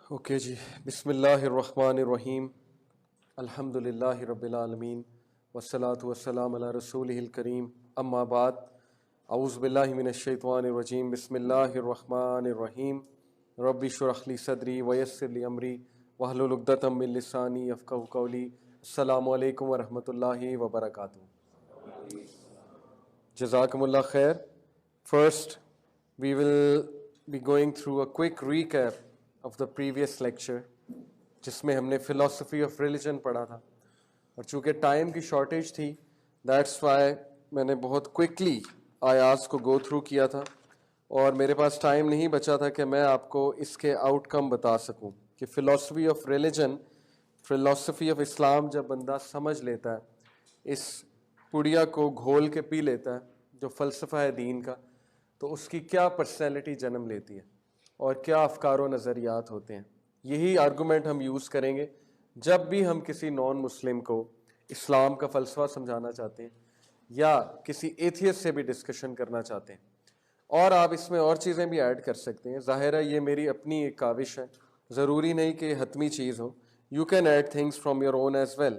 Okay جی، بسم اللہ الرحمن الرحیم، الحمدللہ رب العالمین والصلاة والسلام علی رسولہ الکریم، اما بعد، اعوذ باللہ من الشیطان الرجیم، بسم اللہ الرحمن الرحیم، رب اشرح لی صدری ویسر لی امری واحلل عقدۃ من لسانی یفقہوا قولی۔ السلام علیکم ورحمۃ اللہ وبرکاتہ۔ جزاکم اللہ خیر۔ First, we will be going through a quick recap of the previous lecture جس میں ہم نے philosophy of religion پڑھا تھا، اور چونکہ ٹائم کی شارٹیج تھی that's why میں نے بہت کوئکلی آیات کو گو تھرو کیا تھا، اور میرے پاس ٹائم نہیں بچا تھا کہ میں آپ کو اس کے آؤٹ کم بتا سکوں کہ philosophy of religion، philosophy of اسلام جب بندہ سمجھ لیتا ہے، اس پڑیا کو گھول کے پی لیتا ہے جو فلسفہ ہے دین کا، تو اس کی کیا پرسنالٹی جنم لیتی ہے اور کیا افکار و نظریات ہوتے ہیں۔ یہی آرگومنٹ ہم یوز کریں گے جب بھی ہم کسی نان مسلم کو اسلام کا فلسفہ سمجھانا چاہتے ہیں یا کسی ایتھیسٹ سے بھی ڈسکشن کرنا چاہتے ہیں، اور آپ اس میں اور چیزیں بھی ایڈ کر سکتے ہیں۔ ظاہر ہے یہ میری اپنی ایک کاوش ہے، ضروری نہیں کہ حتمی چیز ہو، you can add things from your own as well.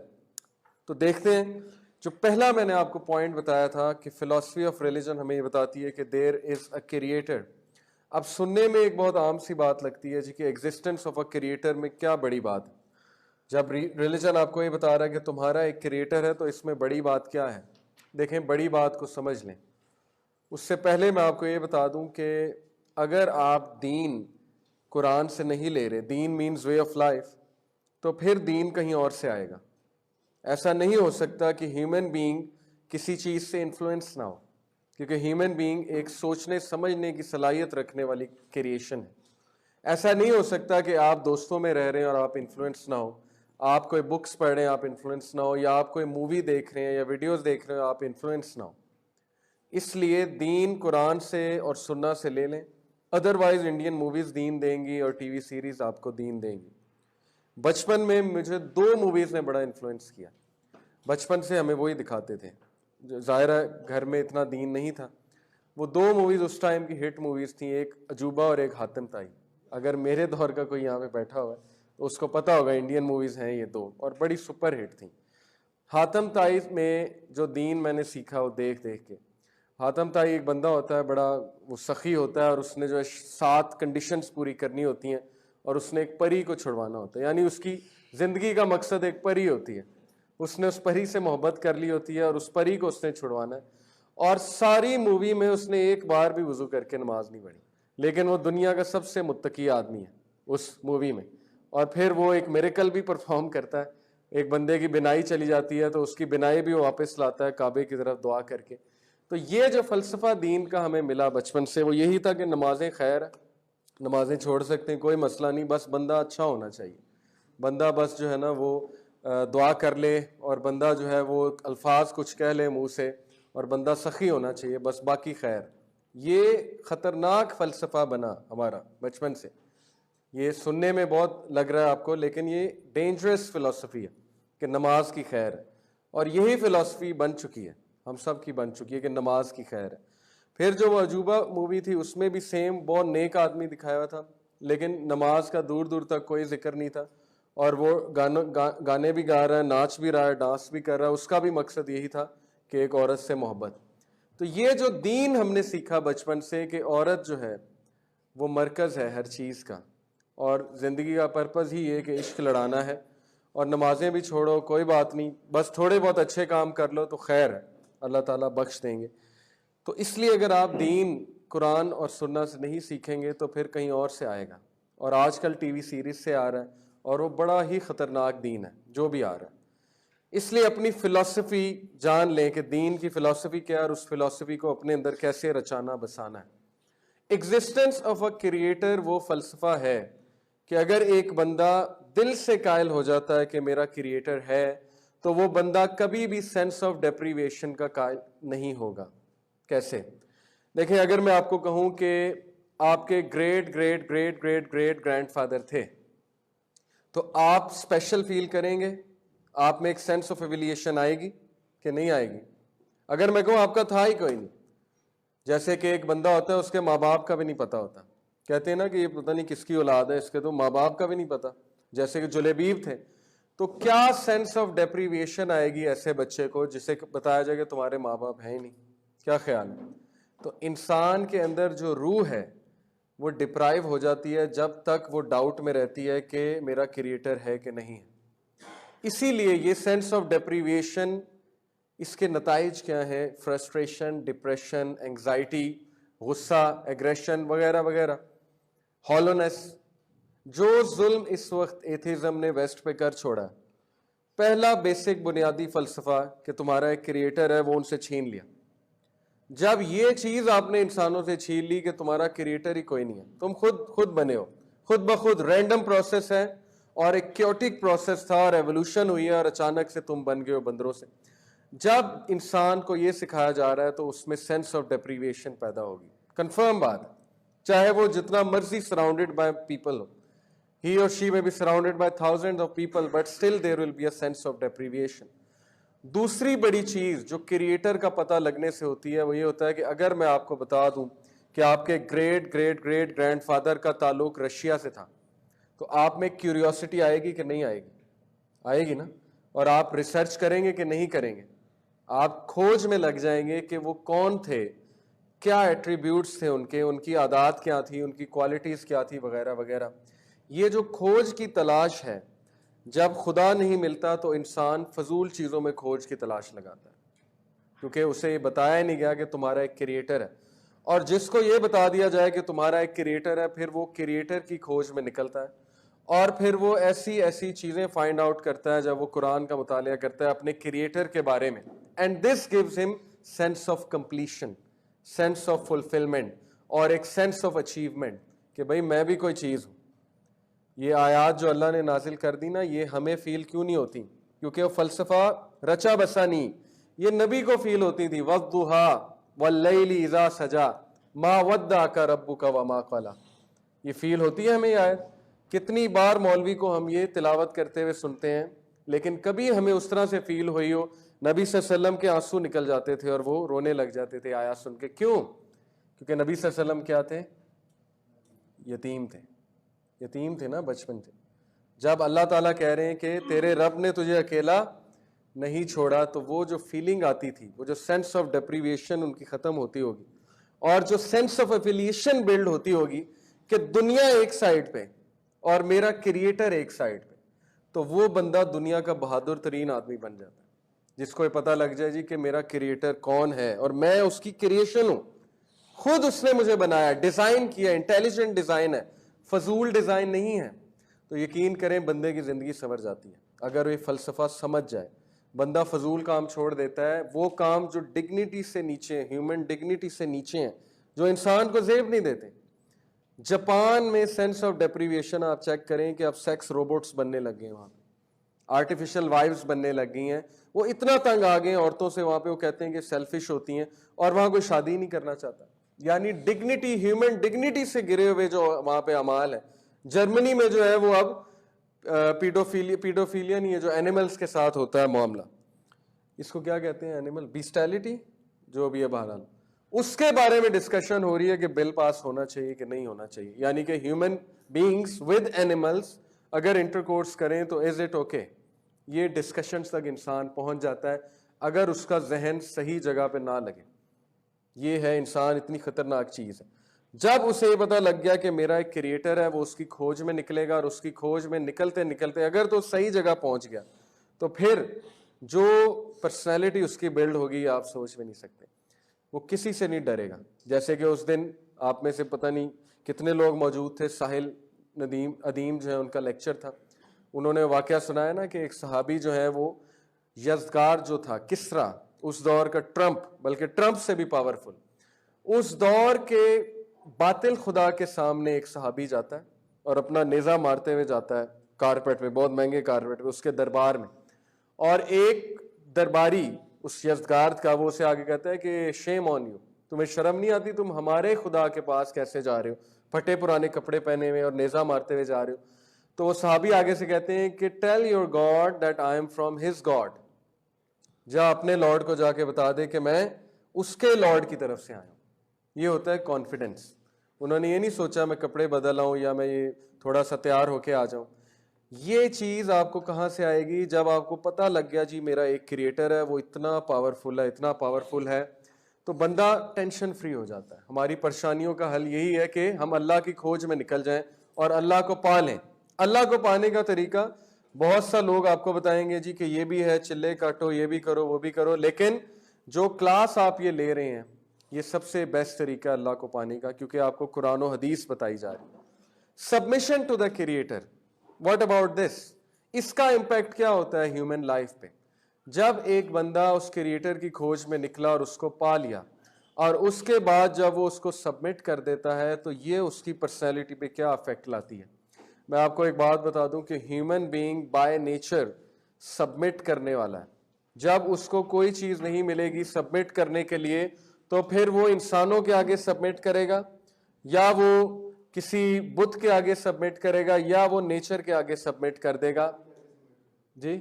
تو دیکھتے ہیں، جو پہلا میں نے آپ کو پوائنٹ بتایا تھا کہ فلاسفی آف ریلیجن ہمیں یہ بتاتی ہے کہ دیر از اے کریٹر۔ اب سننے میں ایک بہت عام سی بات لگتی ہے جی کہ ایگزسٹنس آف اے کریٹر میں کیا بڑی بات ہے۔ جب ریلیجن آپ کو یہ بتا رہا ہے کہ تمہارا ایک کریٹر ہے تو اس میں بڑی بات کیا ہے؟ دیکھیں، بڑی بات کو سمجھ لیں۔ اس سے پہلے میں آپ کو یہ بتا دوں کہ اگر آپ دین قرآن سے نہیں لے رہے، دین مینز وے آف لائف، تو پھر دین کہیں اور سے آئے گا۔ ایسا نہیں ہو سکتا کہ ہیومن بینگ کسی چیز سے انفلوئنس نہ ہو، کیونکہ ہیومن بینگ ایک سوچنے سمجھنے کی صلاحیت رکھنے والی کریشن ہے۔ ایسا نہیں ہو سکتا کہ آپ دوستوں میں رہ رہے ہیں اور آپ انفلوئنس نہ ہو، آپ کوئی بکس پڑھ رہے ہیں آپ انفلوئنس نہ ہو، یا آپ کوئی مووی دیکھ رہے ہیں یا ویڈیوز دیکھ رہے ہیں آپ انفلوئنس نہ ہو۔ اس لیے دین قرآن سے اور سنہ سے لے لیں، ادروائز انڈین موویز دین دیں گی اور ٹی وی سیریز آپ کو دین دیں گی۔ بچپن میں مجھے 2 موویز نے بڑا انفلوئنس کیا۔ بچپن سے ہمیں وہی دکھاتے تھے، ظاہر ہے گھر میں اتنا دین نہیں تھا۔ وہ 2 موویز اس ٹائم کی ہٹ موویز تھیں، ایک عجوبہ اور ایک حاتم طائی۔ اگر میرے دور کا کوئی یہاں پہ بیٹھا ہوا ہے تو اس کو پتہ ہوگا انڈین موویز ہیں یہ 2، اور بڑی سپر ہٹ تھیں۔ حاتم طائی میں جو دین میں نے سیکھا وہ دیکھ کے، حاتم طائی ایک بندہ ہوتا ہے، بڑا وہ سخی ہوتا ہے، اور اس نے جو ہے 7 کنڈیشنز پوری کرنی ہوتی ہیں، اور اس نے ایک پری کو چھڑوانا ہوتا ہے، یعنی اس کی زندگی کا مقصد ایک پری ہوتی ہے۔ اس نے اس پری سے محبت کر لی ہوتی ہے اور اس پری کو اس نے چھڑوانا ہے، اور ساری مووی میں اس نے ایک بار بھی وضو کر کے نماز نہیں پڑھی، لیکن وہ دنیا کا سب سے متقی آدمی ہے اس مووی میں۔ اور پھر وہ ایک میریکل بھی پرفارم کرتا ہے، ایک بندے کی بینائی چلی جاتی ہے تو اس کی بینائی بھی وہ واپس لاتا ہے کعبے کی طرف دعا کر کے۔ تو یہ جو فلسفہ دین کا ہمیں ملا بچپن سے وہ یہی تھا کہ نمازیں خیر ہے، نمازیں چھوڑ سکتے ہیں، کوئی مسئلہ نہیں، بس بندہ اچھا ہونا چاہیے، بندہ بس جو ہے نا وہ دعا کر لے، اور بندہ جو ہے وہ الفاظ کچھ کہہ لے منہ سے، اور بندہ سخی ہونا چاہیے، بس باقی خیر۔ یہ خطرناک فلسفہ بنا ہمارا بچپن سے۔ یہ سننے میں بہت لگ رہا ہے آپ کو، لیکن یہ ڈینجرس فلسفی ہے کہ نماز کی خیر ہے، اور یہی فلسفی بن چکی ہے، ہم سب کی بن چکی ہے کہ نماز کی خیر ہے۔ پھر جو وہ عجوبہ مووی تھی اس میں بھی سیم بہت نیک آدمی دکھایا ہوا تھا، لیکن نماز کا دور دور تک کوئی ذکر نہیں تھا، اور وہ گانے بھی گا رہا ہے، ناچ بھی رہا ہے، ڈانس بھی کر رہا ہے، اس کا بھی مقصد یہی تھا کہ ایک عورت سے محبت۔ تو یہ جو دین ہم نے سیکھا بچپن سے کہ عورت جو ہے وہ مرکز ہے ہر چیز کا، اور زندگی کا پرپز ہی یہ کہ عشق لڑانا ہے، اور نمازیں بھی چھوڑو کوئی بات نہیں، بس تھوڑے بہت اچھے کام کر لو تو خیر ہے، اللہ تعالیٰ بخش دیں گے۔ تو اس لیے اگر آپ دین قرآن اور سنہ سے نہیں سیکھیں گے تو پھر کہیں اور سے آئے گا، اور آج کل ٹی وی سیریز سے آ رہا ہے، اور وہ بڑا ہی خطرناک دین ہے جو بھی آ رہا ہے۔ اس لیے اپنی فلسفی جان لیں کہ دین کی فلسفی کیا ہے، اور اس فلسفی کو اپنے اندر کیسے رچانا بسانا ہے۔ ایگزسٹنس آف اے کریٹر وہ فلسفہ ہے کہ اگر ایک بندہ دل سے قائل ہو جاتا ہے کہ میرا کریٹر ہے، تو وہ بندہ کبھی بھی سینس آف ڈیپریویشن کا قائل نہیں ہوگا۔ کیسے؟ دیکھیں، اگر میں آپ کو کہوں کہ آپ کے great great great great great grand father تھے، تو آپ اسپیشل فیل کریں گے، آپ میں ایک سینس آف ایویلیشن آئے گی کہ نہیں آئے گی؟ اگر میں کہوں آپ کا تھا ہی کوئی نہیں، جیسے کہ ایک بندہ ہوتا ہے اس کے ماں باپ کا بھی نہیں پتا ہوتا، کہتے ہیں نا کہ یہ پتہ نہیں کس کی اولاد ہے, اس کے تو ماں باپ کا بھی نہیں پتا, جیسے کہ جلیبیب تھے. تو کیا سینس آف ڈیپریویشن آئے گی ایسے بچے کو جسے بتایا جائے کہ تمہارے ماں باپ ہیں ہی نہیں؟ کیا خیال ہے؟ تو انسان کے اندر جو روح ہے وہ ڈپرائیو ہو جاتی ہے جب تک وہ ڈاؤٹ میں رہتی ہے کہ میرا کریٹر ہے کہ نہیں ہے. اسی لیے یہ سینس آف ڈیپریویشن, اس کے نتائج کیا ہیں؟ فرسٹریشن, ڈپریشن, انگزائٹی, غصہ, ایگریشن وغیرہ وغیرہ, ہالونیس. جو ظلم اس وقت ایتھیزم نے ویسٹ پہ کر چھوڑا ہے, پہلا بیسک بنیادی فلسفہ کہ تمہارا ایک کریٹر ہے وہ ان سے چھین لیا. جب یہ چیز آپ نے انسانوں سے چھین لی کہ تمہارا کریٹر ہی کوئی نہیں ہے, تم خود بنے ہو, خود بخود رینڈم پروسیس ہے اور ایک کیوٹک پروسیس تھا اور ایوولوشن ہوئی ہے اور اچانک سے تم بن گئے ہو بندروں سے. جب انسان کو یہ سکھایا جا رہا ہے تو اس میں سینس آف ڈیپریویشن پیدا ہوگی. کنفرم بات, چاہے وہ جتنا مرضی surrounded by people who, he or she may be surrounded by thousands of people, but still there will be a sense of deprivation. دوسری بڑی چیز جو کریٹر کا پتہ لگنے سے ہوتی ہے وہ یہ ہوتا ہے کہ اگر میں آپ کو بتا دوں کہ آپ کے great great great grand father کا تعلق رشیا سے تھا, تو آپ میں کیوریوسٹی آئے گی کہ نہیں آئے گی؟ آئے گی نا. اور آپ ریسرچ کریں گے کہ نہیں کریں گے؟ آپ کھوج میں لگ جائیں گے کہ وہ کون تھے, کیا ایٹریبیوٹس تھے ان کے, ان کی عادات کیا تھی, ان کی کوالٹیز کیا تھی وغیرہ وغیرہ. یہ جو کھوج کی تلاش ہے, جب خدا نہیں ملتا تو انسان فضول چیزوں میں کھوج کی تلاش لگاتا ہے, کیونکہ اسے یہ بتایا نہیں گیا کہ تمہارا ایک کریٹر ہے. اور جس کو یہ بتا دیا جائے کہ تمہارا ایک کریٹر ہے, پھر وہ کریٹر کی کھوج میں نکلتا ہے اور پھر وہ ایسی چیزیں فائنڈ آؤٹ کرتا ہے جب وہ قرآن کا مطالعہ کرتا ہے اپنے کریٹر کے بارے میں. And this gives him sense of completion, sense of fulfilment اور ایک سینس آف اچیومنٹ کہ بھائی میں بھی کوئی چیز ہوں. یہ آیات جو اللہ نے نازل کر دی نا, یہ ہمیں فیل کیوں نہیں ہوتی؟ کیونکہ وہ فلسفہ رچا بسا نہیں, یہ نبی کو فیل ہوتی تھی. وَالضُّحَىٰ وَاللَّيْلِ إِذَا سَجَىٰ مَا وَدَّعَكَ رَبُّكَ وَمَا قَلَىٰ. یہ فیل ہوتی ہے ہمیں یہ آیت. کتنی بار مولوی کو ہم یہ تلاوت کرتے ہوئے سنتے ہیں, لیکن کبھی ہمیں اس طرح سے فیل ہوئی ہو نبی صلی اللہ علیہ وسلم کے آنسو نکل جاتے تھے اور وہ رونے لگ جاتے تھے آیات سن کے. کیوں؟ کیونکہ نبی صلی اللہ علیہ وسلم کیا تھے؟ یتیم تھے. یتیم تھے نا, بچپن تھے. جب اللہ تعالیٰ کہہ رہے ہیں کہ تیرے رب نے تجھے اکیلا نہیں چھوڑا, تو وہ جو فیلنگ آتی تھی, وہ جو سینس آف ڈیپریویشن ان کی ختم ہوتی ہوگی, اور جو سینس آف ایفیلیشن بلڈ ہوتی ہوگی کہ دنیا ایک سائڈ پہ اور میرا کریٹر ایک سائڈ پہ, تو وہ بندہ دنیا کا بہادر ترین آدمی بن جاتا ہے, جس کو یہ پتہ لگ جائے جی کہ میرا کریٹر کون ہے اور میں اس کی کریشن ہوں, خود اس نے مجھے بنایا, ڈیزائن کیا, انٹیلیجنٹ ڈیزائن ہے, فضول ڈیزائن نہیں ہے. تو یقین کریں بندے کی زندگی سنور جاتی ہے اگر وہ یہ فلسفہ سمجھ جائے. بندہ فضول کام چھوڑ دیتا ہے, وہ کام جو ڈگنیٹی سے نیچے, ہیومن ڈگنیٹی سے نیچے ہیں, جو انسان کو زیب نہیں دیتے. جاپان میں سینس آف ڈیپریویشن آپ چیک کریں کہ اب سیکس روبوٹس بننے لگ گئے, وہاں آرٹیفیشل وائفز بننے لگ گئی ہیں. وہ اتنا تنگ آ گئے عورتوں سے وہاں پہ, وہ کہتے ہیں کہ سیلفش ہوتی ہیں اور وہاں کوئی شادی نہیں کرنا چاہتا. یعنی ڈگنیٹی, ہیومن ڈگنیٹی سے گرے ہوئے جو وہاں پہ اعمال ہیں. جرمنی میں جو ہے وہ اب پیڈوفیلیا نہیں ہے, جو اینیملز کے ساتھ ہوتا ہے معاملہ, اس کو کیا کہتے ہیں, اینیمل بیسٹیلٹی, جو بھی ہے بہرحال, اس کے بارے میں ڈسکشن ہو رہی ہے کہ بل پاس ہونا چاہیے کہ نہیں ہونا چاہیے. یعنی کہ ہیومن بینگز ود اینیملز اگر انٹرکورس کریں تو از اٹ اوکے. یہ ڈسکشنز تک انسان پہنچ جاتا ہے اگر اس کا ذہن صحیح جگہ پہ نہ لگے. یہ ہے انسان, اتنی خطرناک چیز ہے. جب اسے یہ پتہ لگ گیا کہ میرا ایک کریٹر ہے, وہ اس کی کھوج میں نکلے گا, اور اس کی کھوج میں نکلتے نکلتے اگر تو صحیح جگہ پہنچ گیا تو پھر جو پرسنالٹی اس کی بلڈ ہوگی آپ سوچ بھی نہیں سکتے. وہ کسی سے نہیں ڈرے گا. جیسے کہ اس دن آپ میں سے پتہ نہیں کتنے لوگ موجود تھے, ساحل ادیم جو ہے ان کا لیکچر تھا, انہوں نے واقعہ سنایا نا کہ ایک صحابی جو ہے وہ یزدگارد جو تھا, کسرا, اس دور کا ٹرمپ, بلکہ ٹرمپ سے بھی پاورفل, اس دور کے باطل خدا کے سامنے ایک صحابی جاتا ہے اور اپنا نیزہ مارتے ہوئے جاتا ہے کارپیٹ پہ, بہت مہنگے کارپیٹ پہ, اس کے دربار میں. اور ایک درباری اس یزدگارد کا, وہ اسے آگے کہتا ہے کہ شیم آن یو, تمہیں شرم نہیں آتی, تم ہمارے خدا کے پاس کیسے جا رہے ہو, پھٹے پرانے کپڑے پہنے ہوئے اور نیزہ مارتے ہوئے جا رہے ہو. تو وہ صحابی آگے سے کہتے ہیں کہ tell your God that I am from his God, جا اپنے لارڈ کو جا کے بتا دے کہ میں اس کے لارڈ کی طرف سے آیا ہوں. یہ ہوتا ہے کانفیڈنس. انہوں نے یہ نہیں سوچا میں کپڑے بدل آؤں یا میں یہ تھوڑا سا تیار ہو کے آ جاؤں. یہ چیز آپ کو کہاں سے آئے گی؟ جب آپ کو پتہ لگ گیا جی میرا ایک کریٹر ہے، وہ اتنا پاورفل ہے، اتنا پاورفل ہے، تو بندہ ٹینشن فری ہو جاتا ہے. ہماری پریشانیوں کا حل یہی ہے کہ ہم اللہ کی کھوج میں نکل جائیں اور اللہ کو پا لیں. اللہ کو پانے کا طریقہ بہت سا لوگ آپ کو بتائیں گے جی کہ یہ بھی ہے، چلے کاٹو، یہ بھی کرو، وہ بھی کرو، لیکن جو کلاس آپ یہ لے رہے ہیں یہ سب سے بیسٹ طریقہ اللہ کو پانے کا، کیونکہ آپ کو قرآن و حدیث بتائی جا رہی ہے. Submission to the creator, what about this? اس کا امپیکٹ کیا ہوتا ہے ہیومن لائف پہ؟ جب ایک بندہ اس کریٹر کی کھوج میں نکلا اور اس کو پا لیا، اور اس کے بعد جب وہ اس کو سبمٹ کر دیتا ہے، تو یہ اس کی پرسنالٹی پہ کیا افیکٹ لاتی ہے؟ میں آپ کو ایک بات بتا دوں کہ human being by nature submit کرنے والا ہے. جب اس کو کوئی چیز نہیں ملے گی سبمٹ کرنے کے لیے، تو پھر وہ انسانوں کے آگے سبمٹ کرے گا، یا وہ کسی بت کے آگے سبمٹ کرے گا، یا وہ نیچر کے آگے سبمٹ کر دے گا. جی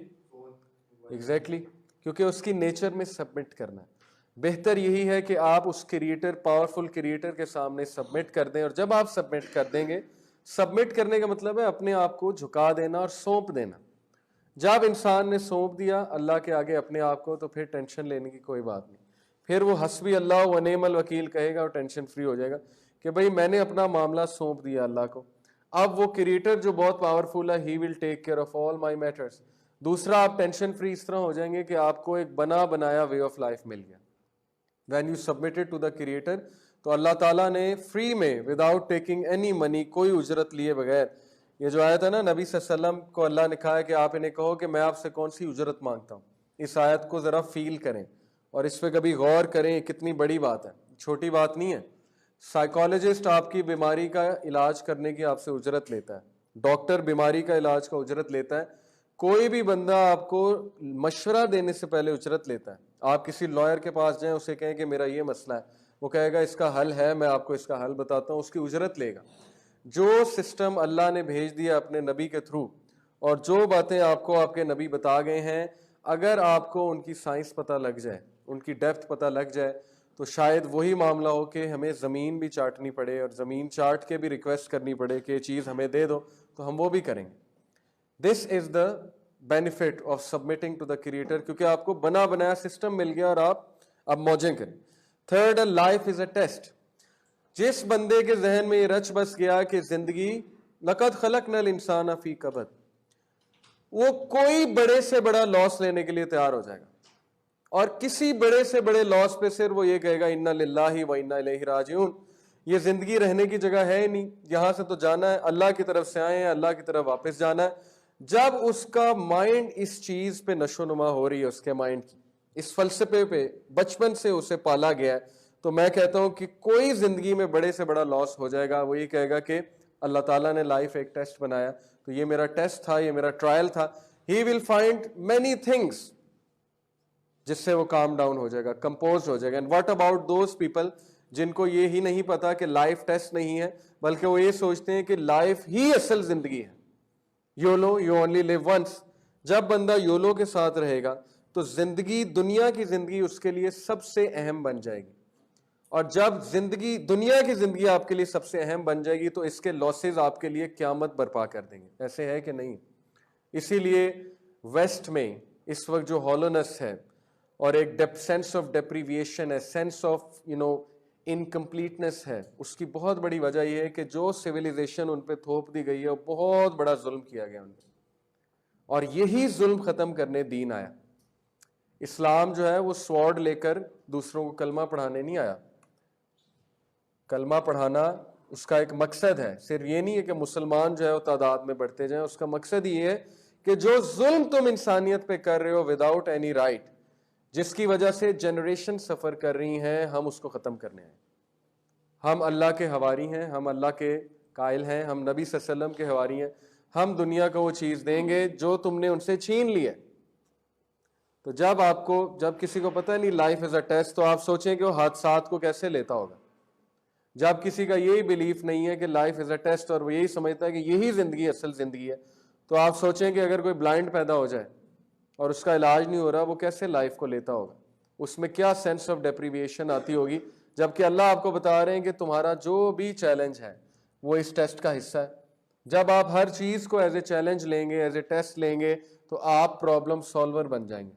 ایگزیکٹلی، کیونکہ اس کی نیچر میں سبمٹ کرنا ہے. بہتر یہی ہے کہ آپ اس کریٹر، پاورفل کریٹر کے سامنے سبمٹ کر دیں. اور جب آپ سبمٹ کر دیں گے، سبمٹ کرنے کا مطلب ہے اپنے آپ کو جھکا دینا اور سونپ دینا. جب انسان نے سونپ دیا اللہ کے آگے اپنے آپ کو، تو پھر ٹینشن لینے کی کوئی بات نہیں. پھر وہ حسبی اللہ و نعم الوکیل کہے گا اور ٹینشن فری ہو جائے گا کہ بھئی میں نے اپنا معاملہ سونپ دیا اللہ کو. اب وہ کریٹر جو بہت پاورفل ہے، he will take care of all my matters. دوسرا، آپ ٹینشن فری اس طرح ہو جائیں گے کہ آپ کو ایک بنا بنایا وے آف لائف مل گیا. When you submitted to the creator, تو اللہ تعالیٰ نے فری میں، وداؤٹ ٹیکنگ اینی منی، کوئی اجرت لیے بغیر، یہ جو آیت ہے نا، نبی صلی اللہ علیہ وسلم کو اللہ نے کہا ہے کہ آپ انہیں کہو کہ میں آپ سے کون سی اجرت مانگتا ہوں. اس آیت کو ذرا فیل کریں اور اس پہ کبھی غور کریں، کتنی بڑی بات ہے، چھوٹی بات نہیں ہے. سائیکالوجسٹ آپ کی بیماری کا علاج کرنے کی آپ سے اجرت لیتا ہے، ڈاکٹر بیماری کا علاج کا اجرت لیتا ہے. کوئی بھی بندہ آپ کو مشورہ دینے سے پہلے اجرت لیتا ہے. آپ کسی لائر کے پاس جائیں، اسے کہیں کہ میرا یہ مسئلہ ہے، وہ کہے گا اس کا حل ہے، میں آپ کو اس کا حل بتاتا ہوں، اس کی اجرت لے گا. جو سسٹم اللہ نے بھیج دیا اپنے نبی کے تھرو، اور جو باتیں آپ کو آپ کے نبی بتا گئے ہیں، اگر آپ کو ان کی سائنس پتہ لگ جائے، ان کی ڈیپتھ پتہ لگ جائے، تو شاید وہی معاملہ ہو کہ ہمیں زمین بھی چاٹنی پڑے، اور زمین چاٹ کے بھی ریکویسٹ کرنی پڑے کہ یہ چیز ہمیں دے دو، تو ہم وہ بھی کریں گے. This is the benefit of submitting to the creator, کیونکہ آپ کو بنا بنایا سسٹم مل گیا اور آپ اب موجیں کریں. Third, life is a test. جس بندے کے ذہن میں یہ رچ بس گیا کہ زندگی لقد خلقنا الانسان فی کبد، وہ کوئی بڑے سے بڑا لاس لینے کے لیے تیار ہو جائے گا، اور کسی بڑے سے بڑے لاس پہ صرف وہ یہ کہے گا انا للہ و انا الیہ راجعون. یہ زندگی رہنے کی جگہ ہے ہی نہیں، یہاں سے تو جانا ہے، اللہ کی طرف سے آئے ہیں، اللہ کی طرف واپس جانا ہے. جب اس کا مائنڈ اس چیز پہ نشو نما ہو رہی ہے، اس کے مائنڈ کی اس فلسفے پہ بچپن سے اسے پالا گیا ہے، تو میں کہتا ہوں کہ کوئی زندگی میں بڑے سے بڑا لاس ہو جائے گا، وہ یہ کہے گا کہ اللہ تعالیٰ نے لائف ایک ٹیسٹ بنایا، تو یہ میرا ٹیسٹ تھا، یہ میرا ٹرائل تھا. ہی ول فائنڈ مینی تھنگس جس سے وہ کام ڈاؤن ہو جائے گا، کمپوز ہو جائے گا. And what about those people جن کو یہ ہی نہیں پتا کہ لائف ٹیسٹ نہیں ہے، بلکہ وہ یہ سوچتے ہیں کہ لائف ہی اصل زندگی ہے. YOLO, you only live once. جب بندہ یولو کے ساتھ رہے گا تو زندگی، دنیا کی زندگی اس کے لیے سب سے اہم بن جائے گی. اور جب زندگی، دنیا کی زندگی آپ کے لیے سب سے اہم بن جائے گی، تو اس کے لاسز آپ کے لیے قیامت برپا کر دیں گے. ایسے ہے کہ نہیں؟ اسی لیے ویسٹ میں اس وقت جو ہالونس ہے اور ایک سینس آف ڈیپریویشن ہے، سینس آف انکمپلیٹنس ہے، اس کی بہت بڑی وجہ یہ ہے کہ جو سویلائزیشن ان پہ تھوپ دی گئی ہے، وہ بہت بڑا ظلم کیا گیا ان پہ، اور یہی ظلم ختم کرنے دین آیا. اسلام جو ہے وہ سوارڈ لے کر دوسروں کو کلمہ پڑھانے نہیں آیا. کلمہ پڑھانا اس کا ایک مقصد ہے، صرف یہ نہیں ہے کہ مسلمان جو ہے وہ تعداد میں بڑھتے جائیں، اس کا مقصد یہ ہے کہ جو ظلم تم انسانیت پہ کر رہے ہو وداؤٹ اینی رائٹ، جس کی وجہ سے جنریشن سفر کر رہی ہیں، ہم اس کو ختم کرنے آئے. ہم اللہ کے حواری ہیں، ہم اللہ کے قائل ہیں، ہم نبی صلی اللہ علیہ وسلم کے حواری ہیں. ہم دنیا کو وہ چیز دیں گے جو تم نے ان سے چھین لی ہے. تو جب کسی کو پتہ نہیں لائف از اے ٹیسٹ، تو آپ سوچیں کہ وہ حادثات کو کیسے لیتا ہوگا. جب کسی کا یہی بیلیف نہیں ہے کہ لائف از اے ٹیسٹ، اور وہ یہی سمجھتا ہے کہ یہی زندگی اصل زندگی ہے، تو آپ سوچیں کہ اگر کوئی بلائنڈ پیدا ہو جائے اور اس کا علاج نہیں ہو رہا، وہ کیسے لائف کو لیتا ہوگا، اس میں کیا سینس آف ڈیپریویشن آتی ہوگی. جبکہ اللہ آپ کو بتا رہے ہیں کہ تمہارا جو بھی چیلنج ہے وہ اس ٹیسٹ کا حصہ ہے. جب آپ ہر چیز کو ایز اے چیلنج لیں گے, ایز اے ٹیسٹ لیں گے, تو آپ پرابلم سالور بن جائیں گے,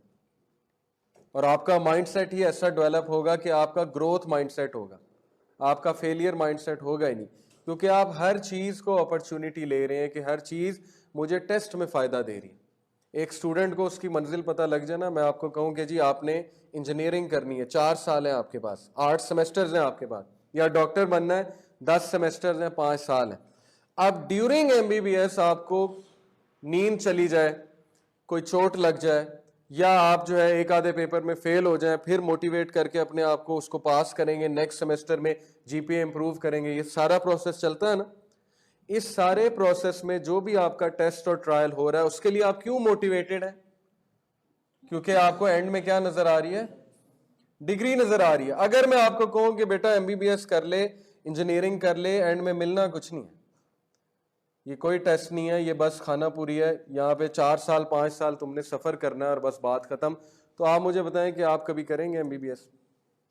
اور آپ کا مائنڈ سیٹ ہی ایسا ڈیولپ ہوگا کہ آپ کا گروتھ مائنڈ سیٹ ہوگا, آپ کا فیلئر مائنڈ سیٹ ہوگا ہی نہیں, کیونکہ آپ ہر چیز کو اپرچونٹی لے رہے ہیں کہ ہر چیز مجھے ٹیسٹ میں فائدہ دے رہی ہے. ایک اسٹوڈنٹ کو اس کی منزل پتہ لگ جائے نا, میں آپ کو کہوں کہ جی آپ نے انجینئرنگ کرنی ہے, 4 سال ہیں آپ کے پاس, 8 سیمسٹرز ہیں آپ کے پاس, یا ڈاکٹر بننا ہے 10 سیمسٹرز ہیں, 5 سال ہیں. اب ڈیورنگ MBBS آپ کو نیند چلی جائے, کوئی چوٹ لگ جائے, یا آپ جو ہے ایک آدھے پیپر میں فیل ہو جائیں, پھر موٹیویٹ کر کے اپنے آپ کو اس کو پاس کریں گے, نیکسٹ سیمسٹر میں GPA امپروو کریں گے, یہ سارا پروسیس چلتا ہے نا. اس سارے پروسیس میں جو بھی آپ کا ٹیسٹ اور ٹرائل ہو رہا ہے, اس کے لیے آپ کیوں موٹیویٹڈ ہیں؟ کیونکہ آپ کو اینڈ میں کیا نظر آ رہی ہے؟ ڈگری نظر آ رہی ہے. اگر میں آپ کو کہوں کہ بیٹا MBBS کر لے, انجینئرنگ کر لے, اینڈ میں ملنا کچھ نہیں ہے, یہ کوئی ٹیسٹ نہیں ہے, یہ بس کھانا پوری ہے, یہاں پہ 4 سال 5 سال تم نے سفر کرنا ہے اور بس بات ختم, تو آپ مجھے بتائیں کہ آپ کبھی کریں گے MBBS؟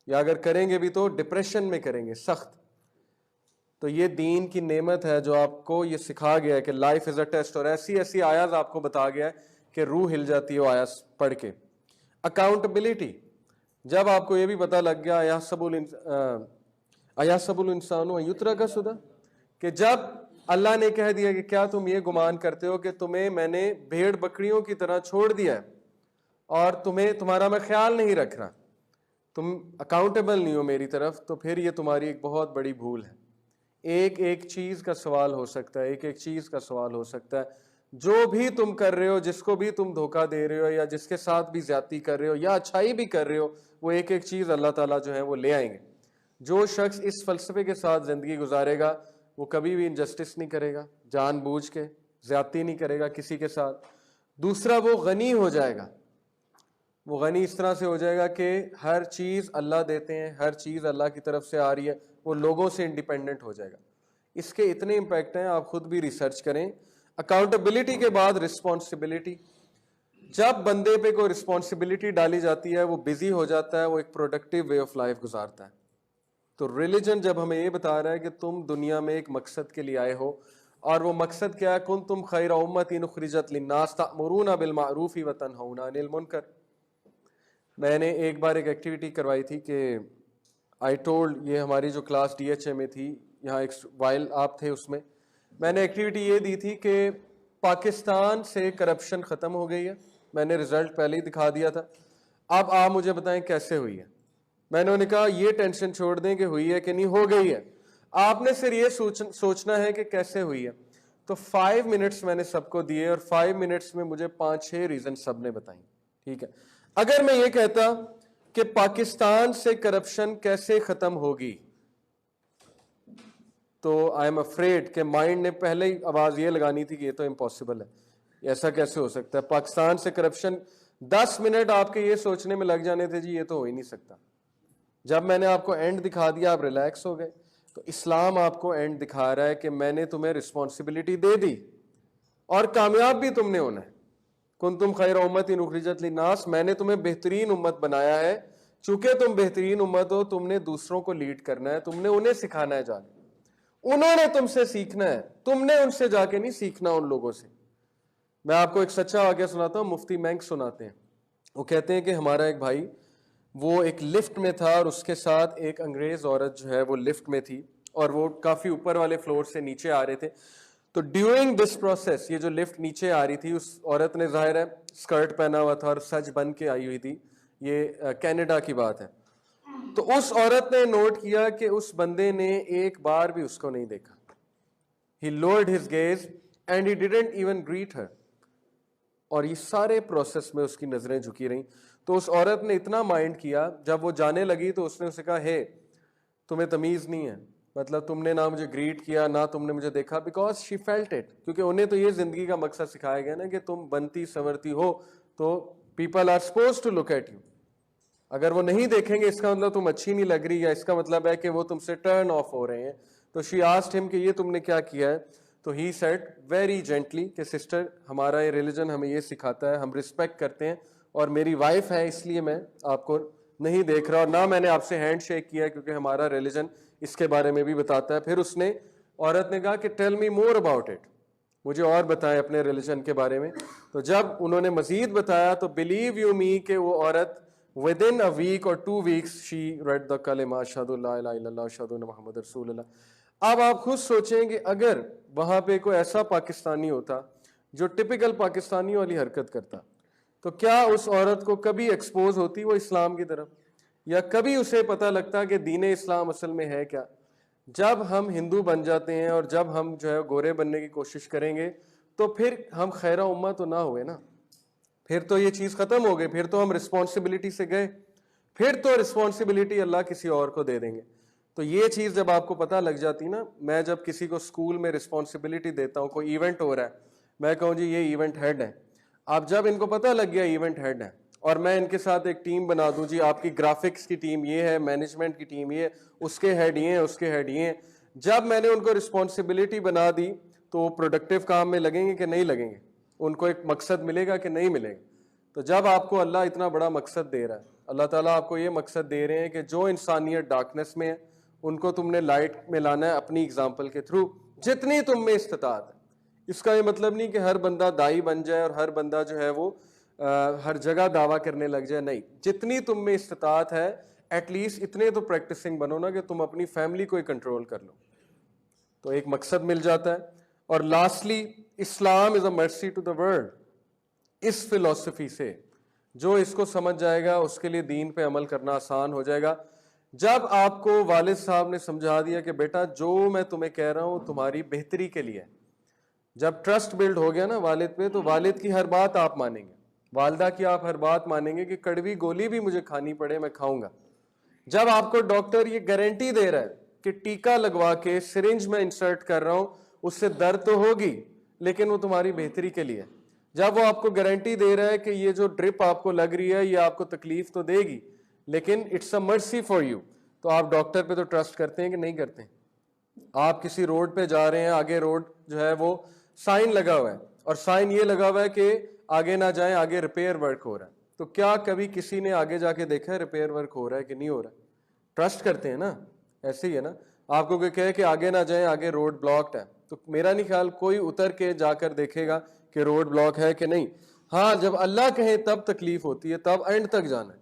یا اگر کریں گے بھی تو ڈپریشن میں کریں گے, سخت. تو یہ دین کی نعمت ہے جو آپ کو یہ سکھا گیا ہے کہ لائف از اے ٹیسٹ, اور ایسی ایسی آیات آپ کو بتا گیا ہے کہ روح ہل جاتی ہے وہ آیات پڑھ کے. اکاؤنٹیبلٹی, جب آپ کو یہ بھی پتہ لگ گیا ایحسب الانسان ان یترک سدی, کہ جب اللہ نے کہہ دیا کہ کیا تم یہ گمان کرتے ہو کہ تمہیں میں نے بھیڑ بکریوں کی طرح چھوڑ دیا ہے اور تمہارا میں خیال نہیں رکھ رہا, تم اکاؤنٹیبل نہیں ہو میری طرف, تو پھر یہ تمہاری ایک بہت بڑی بھول ہے. ایک ایک چیز کا سوال ہو سکتا ہے, ایک ایک چیز کا سوال ہو سکتا ہے. جو بھی تم کر رہے ہو, جس کو بھی تم دھوکہ دے رہے ہو, یا جس کے ساتھ بھی زیادتی کر رہے ہو, یا اچھائی بھی کر رہے ہو, وہ ایک ایک چیز اللہ تعالیٰ جو ہے وہ لے آئیں گے. جو شخص اس فلسفے کے ساتھ زندگی گزارے گا وہ کبھی بھی انجسٹس نہیں کرے گا, جان بوجھ کے زیادتی نہیں کرے گا کسی کے ساتھ. دوسرا, وہ غنی ہو جائے گا. وہ غنی اس طرح سے ہو جائے گا کہ ہر چیز اللہ دیتے ہیں, ہر چیز اللہ کی طرف سے آ رہی ہے, وہ لوگوں سے انڈیپینڈنٹ ہو جائے گا. اس کے اتنے امپیکٹ ہیں, آپ خود بھی ریسرچ کریں. اکاؤنٹیبلٹی کے بعد رسپانسبلٹی. جب بندے پہ کوئی رسپانسبلٹی ڈالی جاتی ہے, وہ بزی ہو جاتا ہے, وہ ایک پروڈکٹیو وے آف لائف گزارتا ہے. تو ریلیجن جب ہمیں یہ بتا رہا ہے کہ تم دنیا میں ایک مقصد کے لیے آئے ہو, اور وہ مقصد کیا ہے؟ کنتم خیر امۃ اخرجت للناس تأمرون بالمعروف وتنہون عن المنکر. میں نے ایک بار ایک ایکٹیویٹی کروائی تھی کہ آئی ٹولڈ, یہ ہماری جو کلاس DHA میں تھی, یہاں ایک وائل آپ تھے, اس میں نے ایکٹیویٹی یہ دی تھی کہ پاکستان سے کرپشن ختم ہو گئی ہے. میں نے رزلٹ پہلے ہی دکھا دیا تھا, اب آپ مجھے بتائیں کیسے ہوئی ہے. میں نے کہا یہ ٹینشن چھوڑ دیں کہ ہوئی ہے کہ نہیں, ہو گئی ہے, آپ نے صرف یہ سوچنا ہے کہ کیسے ہوئی ہے. تو 5 منٹس میں نے سب کو دیے, اور 5 منٹس میں مجھے 5-6 ریزن سب نے بتائیں. ٹھیک ہے, اگر میں یہ کہتا کہ پاکستان سے کرپشن کیسے ختم ہوگی, تو آئی ایم افریڈ کہ مائنڈ نے پہلے ہی آواز یہ لگانی تھی کہ یہ تو امپاسبل ہے, ایسا کیسے ہو سکتا ہے. پاکستان سے کرپشن 10 منٹ آپ کے یہ سوچنے میں لگ جانے تھے, جی یہ تو ہو ہی نہیں سکتا. جب میں نے آپ کو اینڈ دکھا دیا, آپ ریلیکس ہو گئے. تو اسلام آپ کو اینڈ دکھا رہا ہے کہ میں نے تمہیں رسپانسبلٹی دے دی, اور کامیاب بھی تم نے ہونا ہے. کنتم خیر امۃ اخرجت للناس, میں نے تمہیں بہترین امت بنایا ہے. چونکہ تم بہترین امت ہو, تم نے دوسروں کو لیڈ کرنا ہے, تم نے انہیں سکھانا ہے, جانے انہوں نے تم سے سیکھنا ہے, تم نے ان سے جا کے نہیں سیکھنا ان لوگوں سے. میں آپ کو ایک سچا واقعہ سناتا ہوں, مفتی مینک سناتے ہیں. وہ کہتے ہیں کہ ہمارا ایک بھائی, وہ ایک لفٹ میں تھا, اور اس کے ساتھ ایک انگریز عورت جو ہے وہ لفٹ میں تھی, اور وہ کافی اوپر والے فلور سے نیچے آ رہے تھے. تو ڈیورنگ دس پروسیس, یہ جو لفٹ نیچے آ رہی تھی, اس عورت نے ظاہر ہے اسکرٹ پہنا ہوا تھا اور سج بن کے آئی ہوئی تھی, یہ کینیڈا کی بات ہے. تو اس عورت نے نوٹ کیا کہ اس بندے نے ایک بار بھی اس کو نہیں دیکھا. He lowered his gaze and he didn't even greet her. اور یہ سارے پروسیس میں اس کی نظریں جھکی رہیں. تو اس عورت نے اتنا مائنڈ کیا, جب وہ جانے لگی تو اس نے اسے کہا, ہے تمہیں تمیز نہیں ہے, مطلب تم نے نہ مجھے گریٹ کیا, نہ تم نے مجھے دیکھا. بیکاز شی فیلٹ اٹ, کیونکہ انہیں تو یہ زندگی کا مقصد سکھایا گیا نا کہ تم بنتی سنورتی ہو تو people are suppose to look at you. اگر وہ نہیں دیکھیں گے اس کا مطلب تم اچھی نہیں لگ رہی, یا اس کا مطلب ہے کہ وہ تم سے ٹرن آف ہو رہے ہیں. تو شی آسکڈ ہم کہ یہ تم نے کیا کیا ہے. تو ہی سیڈ ویری جینٹلی کہ سسٹر, ہمارا یہ ریلیجن ہمیں یہ سکھاتا ہے, ہم رسپیکٹ کرتے ہیں, اور میری وائف ہے اس لیے میں آپ کو نہیں دیکھ رہا, اور نہ میں نے آپ سے ہینڈ شیک کیا کیونکہ ہمارا ریلیجن اس کے بارے میں بھی بتاتا ہے. پھر اس نے, عورت نے کہا کہ tell me more about it, مجھے اور بتائیں اپنے ریلیجن کے بارے میں. تو جب انہوں نے مزید بتایا تو بلیو یو می کہ وہ عورت ودن اے ویک اور 2 weeks شی ریڈ دا کلمہ اشہد لا الہ الا اللہ اشہد ان محمد رسول اللہ. اب آپ خود سوچیں کہ اگر وہاں پہ کوئی ایسا پاکستانی ہوتا جو ٹپیکل پاکستانی والی حرکت کرتا, تو کیا اس عورت کو کبھی ایکسپوز ہوتی وہ اسلام کی طرف, یا کبھی اسے پتہ لگتا کہ دین اسلام اصل میں ہے کیا؟ جب ہم ہندو بن جاتے ہیں اور جب ہم جو ہے گورے بننے کی کوشش کریں گے تو پھر ہم خیرہ امہ تو نہ ہوئے نا, پھر تو یہ چیز ختم ہو گئی, پھر تو ہم رسپانسبلٹی سے گئے, پھر تو رسپانسبلٹی اللہ کسی اور کو دے دیں گے. تو یہ چیز جب آپ کو پتہ لگ جاتی نا, میں جب کسی کو اسکول میں رسپانسبلٹی دیتا ہوں, کوئی ایونٹ ہو رہا ہے, میں کہوں جی یہ ایونٹ ہیڈ ہے, اب جب ان کو پتہ لگ گیا ایونٹ ہیڈ ہے اور میں ان کے ساتھ ایک ٹیم بنا دوں, جی آپ کی گرافکس کی ٹیم یہ ہے, مینجمنٹ کی ٹیم یہ ہے, اس کے ہیڈ یہ ہیں, اس کے ہیڈ یہ ہیں, جب میں نے ان کو رسپانسبلٹی بنا دی تو وہ پروڈکٹیو کام میں لگیں گے کہ نہیں لگیں گے؟ ان کو ایک مقصد ملے گا کہ نہیں ملے گا؟ تو جب آپ کو اللہ اتنا بڑا مقصد دے رہا ہے, اللہ تعالیٰ آپ کو یہ مقصد دے رہے ہیں کہ جو انسانیت ڈارکنیس میں ہے ان کو تم نے لائٹ میں لانا ہے اپنی اگزامپل کے تھرو, جتنی تم میں استطاعت ہے. اس کا یہ مطلب نہیں کہ ہر بندہ دائی بن جائے اور ہر بندہ جو ہے وہ ہر جگہ دعویٰ کرنے لگ جائے, نہیں, جتنی تم میں استطاعت ہے ایٹ لیسٹ اتنے تو پریکٹسنگ بنو نا کہ تم اپنی فیملی کو ہی کنٹرول کر لو, تو ایک مقصد مل جاتا ہے. اور لاسٹلی, اسلام از اے مرسی ٹو دا ورلڈ. اس فلسفی سے جو اس کو سمجھ جائے گا اس کے لیے دین پہ عمل کرنا آسان ہو جائے گا. جب آپ کو والد صاحب نے سمجھا دیا کہ بیٹا جو میں تمہیں کہہ رہا ہوں تمہاری بہتری کے لیے, جب ٹرسٹ بلڈ ہو گیا نا والد پہ, تو والد کی ہر بات آپ مانیں گے, والدہ کی آپ ہر بات مانیں گے کہ کڑوی گولی بھی مجھے کھانی پڑے میں کھاؤں گا. جب آپ کو ڈاکٹر یہ گارنٹی دے رہا ہے کہ ٹیکا لگوا کے سرنج میں انسرٹ کر رہا ہوں, اس سے درد تو ہوگی لیکن وہ تمہاری بہتری کے لیے, جب وہ آپ کو گارنٹی دے رہا ہے کہ یہ جو ڈرپ آپ کو لگ رہی ہے یہ آپ کو تکلیف تو دے گی لیکن اٹس اے مرسی فار یو, تو آپ ڈاکٹر پہ تو ٹرسٹ کرتے ہیں کہ نہیں کرتے ہیں؟ آپ کسی روڈ پہ جا رہے ہیں, آگے روڈ جو ہے وہ سائن لگا ہوا ہے اور سائن یہ لگا ہوا ہے کہ آگے نہ جائیں, آگے ریپیئر ورک ہو رہا ہے, تو کیا کبھی کسی نے آگے جا کے دیکھا ہے ریپیئر ورک ہو رہا ہے کہ نہیں ہو رہا ہے؟ ٹرسٹ کرتے ہیں نا. ایسے ہی ہے نا, آپ کو کوئی کہے کہ آگے نہ جائیں, آگے روڈ بلاکڈ ہے, تو میرا نہیں خیال کوئی اتر کے جا کر دیکھے گا کہ روڈ بلاک ہے کہ نہیں. ہاں جب اللہ کہے تب تکلیف ہوتی ہے, تب اینڈ تک جانا ہے,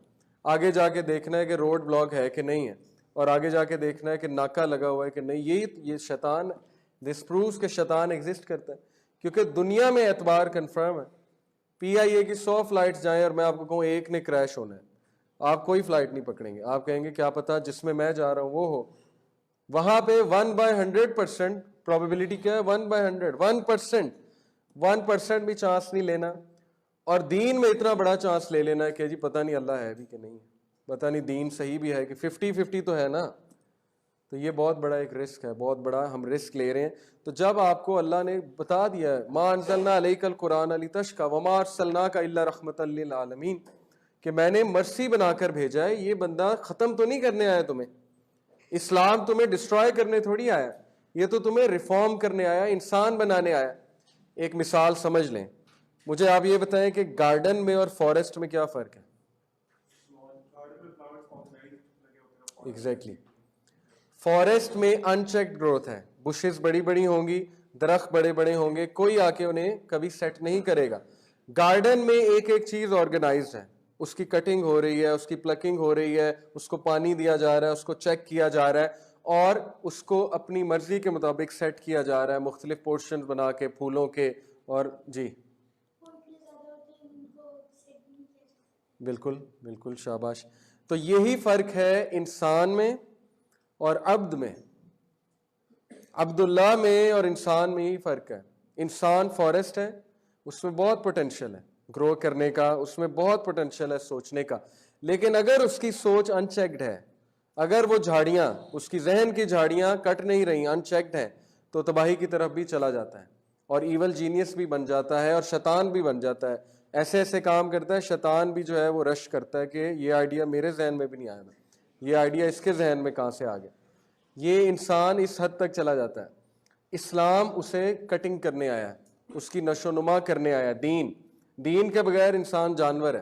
آگے جا کے دیکھنا ہے کہ روڈ بلاک ہے کہ نہیں ہے, اور آگے جا کے دیکھنا ہے کہ ناکا لگا ہوا ہے کہ نہیں. یہ شیطان, دس پرووز کہ شیطان ایگزسٹ کرتا ہے, کیونکہ دنیا میں اعتبار کنفرم ہے. پی آئی اے کی 100 فلائٹس جائیں اور میں آپ کو کہوں ایک نے کریش ہونا ہے, آپ کوئی فلائٹ نہیں پکڑیں گے, آپ کہیں گے کیا پتا جس میں میں جا رہا ہوں وہ ہو. وہاں پہ 1/100% پروبیبلٹی کیا ہے, 1/100, 1%, 1% بھی چانس نہیں لینا. اور دین میں اتنا بڑا چانس لے لینا ہے کہ جی پتہ نہیں اللہ ہے بھی کہ نہیں ہے, پتہ نہیں دین صحیح بھی ہے کہ 50-50 تو ہے نا. تو یہ بہت بڑا ایک رسک ہے, بہت بڑا ہم رسک لے رہے ہیں. تو جب آپ کو اللہ نے بتا دیا ہے ما انزلنا علیک القرآن لتشقی وما ارسلناک الا رحمۃ للعالمین, کہ میں نے مرسی بنا کر بھیجا ہے, یہ بندہ ختم تو نہیں کرنے آیا تمہیں, اسلام تمہیں ڈسٹرائے کرنے تھوڑی آیا, یہ تو تمہیں ریفارم کرنے آیا, انسان بنانے آیا. ایک مثال سمجھ لیں, مجھے آپ یہ بتائیں کہ گارڈن میں اور فارسٹ میں کیا فرق ہے؟ ایگزیکٹلی, فارسٹ میں ان چیکڈ گروتھ ہے, بشز بڑی بڑی ہوں گی, درخت بڑے بڑے ہوں گے, کوئی آ کے انہیں کبھی سیٹ نہیں کرے گا. گارڈن میں ایک ایک چیز آرگنائزڈ ہے, اس کی کٹنگ ہو رہی ہے, اس کی پلکنگ ہو رہی ہے, اس کو پانی دیا جا رہا ہے, اس کو چیک کیا جا رہا ہے اور اس کو اپنی مرضی کے مطابق سیٹ کیا جا رہا ہے مختلف پورشن بنا کے پھولوں کے. اور جی بالکل بالکل, شاباش. تو یہی فرق ہے انسان میں اور عبد میں, عبداللہ میں اور انسان میں یہی فرق ہے. انسان فارسٹ ہے, اس میں بہت پوٹینشیل ہے گرو کرنے کا, اس میں بہت پوٹینشیل ہے سوچنے کا, لیکن اگر اس کی سوچ ان چیکڈ ہے, اگر وہ جھاڑیاں, اس کی ذہن کی جھاڑیاں کٹ نہیں رہی, ان چیکڈ ہیں, تو تباہی کی طرف بھی چلا جاتا ہے اور ایول جینیس بھی بن جاتا ہے اور شیطان بھی بن جاتا ہے. ایسے ایسے کام کرتا ہے شیطان بھی, جو ہے وہ رش کرتا ہے کہ یہ آئیڈیا میرے ذہن میں بھی نہیں آیا تھا, یہ آئیڈیا اس کے ذہن میں کہاں سے آ گیا. یہ انسان اس حد تک چلا جاتا ہے. اسلام اسے کٹنگ کرنے آیا, اس کی نشو نما کرنے آیا. دین کے بغیر انسان جانور ہے,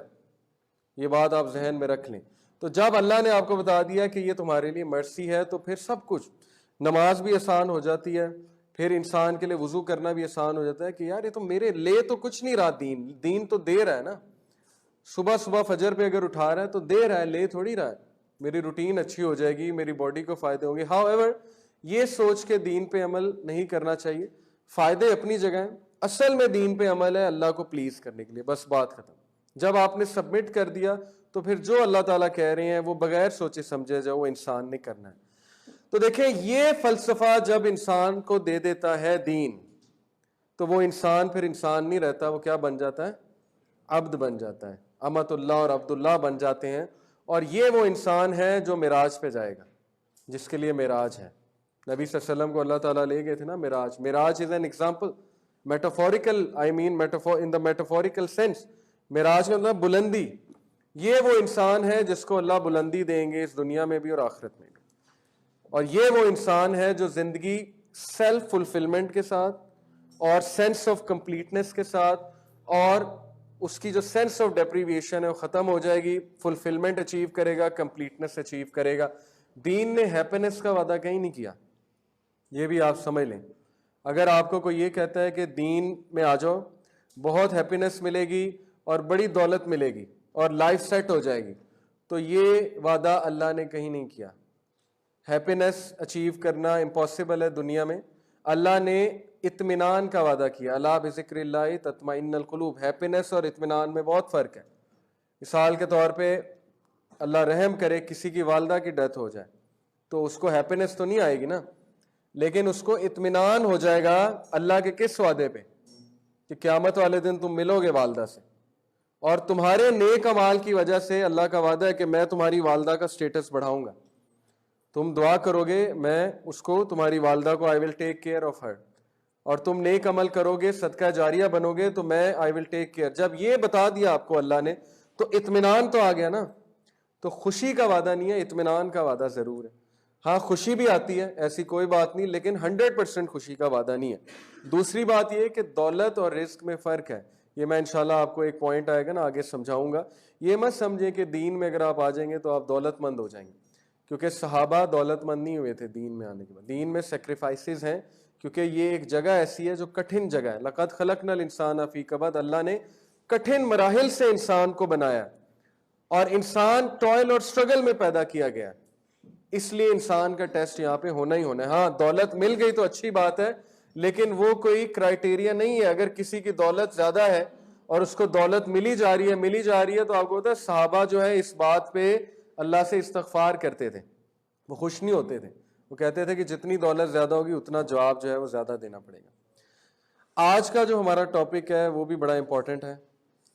یہ بات آپ ذہن میں رکھ لیں. تو تو جب اللہ نے آپ کو بتا دیا کہ یہ تمہارے لیے مرسی ہے تو پھر سب کچھ، نماز بھی آسان ہو جاتی ہے، پھر انسان کے لیے وضو کرنا بھی آسان ہو جاتا ہے کہ یار یہ تو میرے لے تو کچھ نہیں رہا، دین تو دے رہا ہے نا، صبح صبح فجر پہ اگر اٹھا رہا ہے تو دے رہا ہے، لے تھوڑی رہا ہے، میری روٹین اچھی ہو جائے گی، میری باڈی کو فائدے ہوں گے. ہاؤ ایور یہ سوچ کے دین پہ عمل نہیں کرنا چاہیے. فائدے اپنی جگہ ہیں، اصل میں دین پہ عمل ہے اللہ کو پلیز کرنے کے لیے، بس بات ختم. جب آپ نے سبمٹ کر دیا تو پھر جو اللہ تعالیٰ کہہ رہے ہیں وہ بغیر سوچے سمجھے جو وہ انسان نے کرنا ہے. تو دیکھیں یہ فلسفہ جب انسان کو دے دیتا ہے دین تو وہ انسان پھر انسان نہیں رہتا، وہ کیا بن جاتا ہے؟ عبد بن جاتا ہے. امت اللہ اور عبد اللہ بن جاتے ہیں. اور یہ وہ انسان ہے جو معراج پہ جائے گا، جس کے لیے معراج ہے. نبی صلی اللہ علیہ وسلم کو اللہ تعالیٰ لے گئے تھے نا معراج. معراج is an example, metaphorical, I mean in the metaphorical sense. معراج کا مطلب بلندی. یہ وہ انسان ہے جس کو اللہ بلندی دیں گے اس دنیا میں بھی اور آخرت میں بھی. اور یہ وہ انسان ہے جو زندگی سیلف فلفلمنٹ کے ساتھ اور سینس آف کمپلیٹنس کے ساتھ، اور اس کی جو سینس آف ڈیپریویشن ہے وہ ختم ہو جائے گی، فلفلمنٹ اچیو کرے گا، کمپلیٹنس اچیو کرے گا. دین نے ہیپینس کا وعدہ کہیں نہیں کیا، یہ بھی آپ سمجھ لیں. اگر آپ کو کوئی یہ کہتا ہے کہ دین میں آ جاؤ، بہت ہیپینس ملے گی اور بڑی دولت ملے گی اور لائف سیٹ ہو جائے گی، تو یہ وعدہ اللہ نے کہیں نہیں کیا. ہیپینس اچیو کرنا امپاسبل ہے دنیا میں. اللہ نے اطمینان کا وعدہ کیا، اللہ بذکر اللہ تطمئن القلوب. ہیپینس اور اطمینان میں بہت فرق ہے. مثال کے طور پہ اللہ رحم کرے کسی کی والدہ کی ڈیتھ ہو جائے تو اس کو ہیپینس تو نہیں آئے گی نا، لیکن اس کو اطمینان ہو جائے گا اللہ کے کس وعدے پہ؟ کہ قیامت والے دن تم ملو گے والدہ سے، اور تمہارے نیک اعمال کی وجہ سے اللہ کا وعدہ ہے کہ میں تمہاری والدہ کا سٹیٹس بڑھاؤں گا. تم دعا کرو گے میں اس کو، تمہاری والدہ کو آئی ول ٹیک کیئر آف ہر، اور تم نیک عمل کرو گے، صدقہ جاریہ بنو گے تو میں آئی ول ٹیک کیئر. جب یہ بتا دیا آپ کو اللہ نے تو اطمینان تو آ گیا نا. تو خوشی کا وعدہ نہیں ہے، اطمینان کا وعدہ ضرور ہے. ہاں خوشی بھی آتی ہے، ایسی کوئی بات نہیں، لیکن 100% خوشی کا وعدہ نہیں ہے. دوسری بات یہ کہ دولت اور رزق میں فرق ہے. یہ میں انشاءاللہ آپ کو ایک پوائنٹ آئے گا نا آگے سمجھاؤں گا. یہ مت سمجھیں کہ دین میں اگر آپ آ جائیں گے تو آپ دولت مند ہو جائیں گے، کیونکہ صحابہ دولت مند نہیں ہوئے تھے دین میں آنے کے بعد. دین میں سیکریفائسز ہیں، کیونکہ یہ ایک جگہ ایسی ہے جو کٹھن جگہ ہے. لقد خلقنا الانسان فی کبد. اللہ نے کٹھن مراحل سے انسان کو بنایا، اور انسان ٹوائل اور سٹرگل میں پیدا کیا گیا، اس لیے انسان کا ٹیسٹ یہاں پہ ہونا ہی ہونا ہے. ہاں دولت مل گئی تو اچھی بات ہے، لیکن وہ کوئی کرائٹیریا نہیں ہے. اگر کسی کی دولت زیادہ ہے اور اس کو دولت ملی جا رہی ہے تو آپ کو پتا ہے صحابہ جو ہے اس بات پہ اللہ سے استغفار کرتے تھے، وہ خوش نہیں ہوتے تھے. وہ کہتے تھے کہ جتنی دولت زیادہ ہوگی اتنا جواب جو ہے وہ زیادہ دینا پڑے گا. آج کا جو ہمارا ٹاپک ہے وہ بھی بڑا امپورٹنٹ ہے،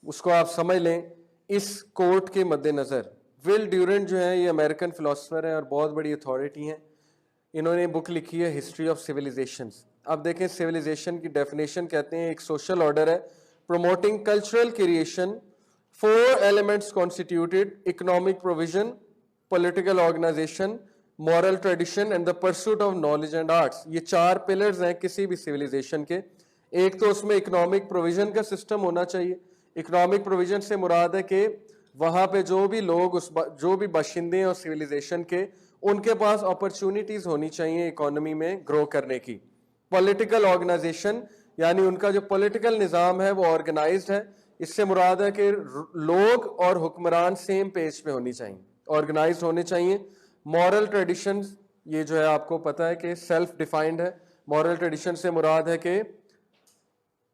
اس کو آپ سمجھ لیں اس کوٹ کے مد نظر. ول ڈیورنٹ جو ہیں یہ امریکن فلاسفر ہیں اور بہت بڑی اتھارٹی ہیں. انہوں نے بک لکھی ہے ہسٹری آف سویلائزیشنز. اب دیکھیں سویلائزیشن کی ڈیفینیشن کہتے ہیں ایک سوشل آرڈر ہے promoting cultural creation. 4 elements constituted: economic provision, political organisation, moral tradition and the pursuit of knowledge and arts. یہ 4 پلرز ہیں کسی بھی سویلائزیشن کے. ایک تو اس میں اکنامک پروویژن کا سسٹم ہونا چاہیے. اکنامک پروویژن سے مراد ہے کہ وہاں پہ جو بھی لوگ جو بھی باشندے ہیں اس سویلائزیشن کے، ان کے پاس اپرچونٹیز ہونی چاہیے اکانومی میں گرو کرنے کی. پولیٹیکل آرگنائزیشن یعنی ان کا جو پولیٹیکل نظام ہے وہ آرگنائزڈ ہے. اس سے مراد ہے کہ لوگ اور حکمران سیم پیج پہ ہونی چاہیے، آرگنائزڈ ہونے چاہیے. مورل ٹریڈیشن یہ جو ہے آپ کو پتہ ہے کہ سیلف ڈیفائنڈ ہے. مورل ٹریڈیشن سے مراد ہے کہ